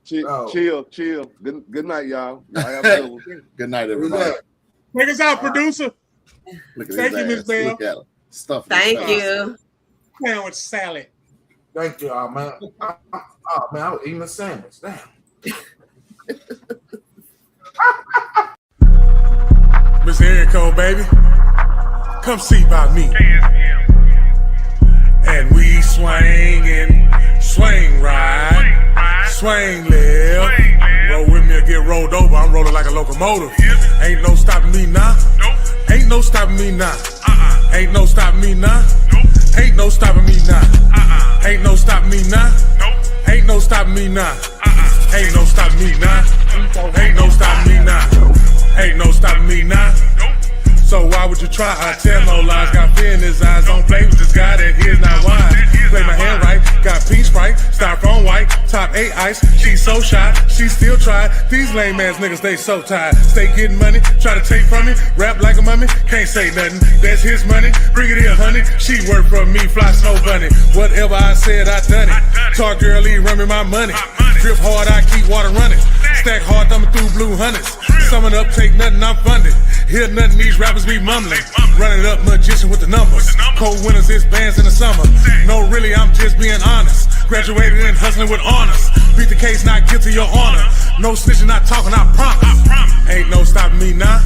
Chill. Good night, y'all. Y'all have a good one. Good night, Who's everybody. that? Take us out, producer. Look at Thank his you, Miss ass. Bell. Look at him. Stuff. Thank you. Sandwich salad. Thank you, man. Oh man, I was eating a sandwich. Damn. Miss Erico, baby, come see about me. And we swing and swing right, swing left. Roll with me or get rolled over. I'm rolling like a locomotive. Ain't no stopping me now. Ain't no stopping me now. Ain't no stopping me now. Ain't no stopping me now. Ain't no stopping me now. Ain't no stopping me now. Ain't no stopping me now. Ain't no stopping me now. Ain't no stopping me now. So why would you try? I tell no lies. Got fear in his eyes. Don't play with this guy that is not wise. Play my hand right. Got pink Sprite, styrofoam white, top 8 ice. She's so shy, she still try. These lame ass niggas, they so tired. Stay getting money, try to take from me. Rap like a mummy, can't say nothing. That's his money, bring it here, honey. She work for me, fly snow bunny. Whatever I said, I done it. Talk girly, run me my money. Drip hard, I keep water running. Stack hard, thumbing through blue hundreds. Summing up, take nothing, I'm funded. Hear nothing, these rappers be mumbling. Running up, magician with the numbers. Cold winters, it's bands in the summer. No, really, I'm just being honest. Graduated and hustling with honors. Beat the case, not guilty, your honor. No snitching, not talking, I promise. Ain't no stopping me now.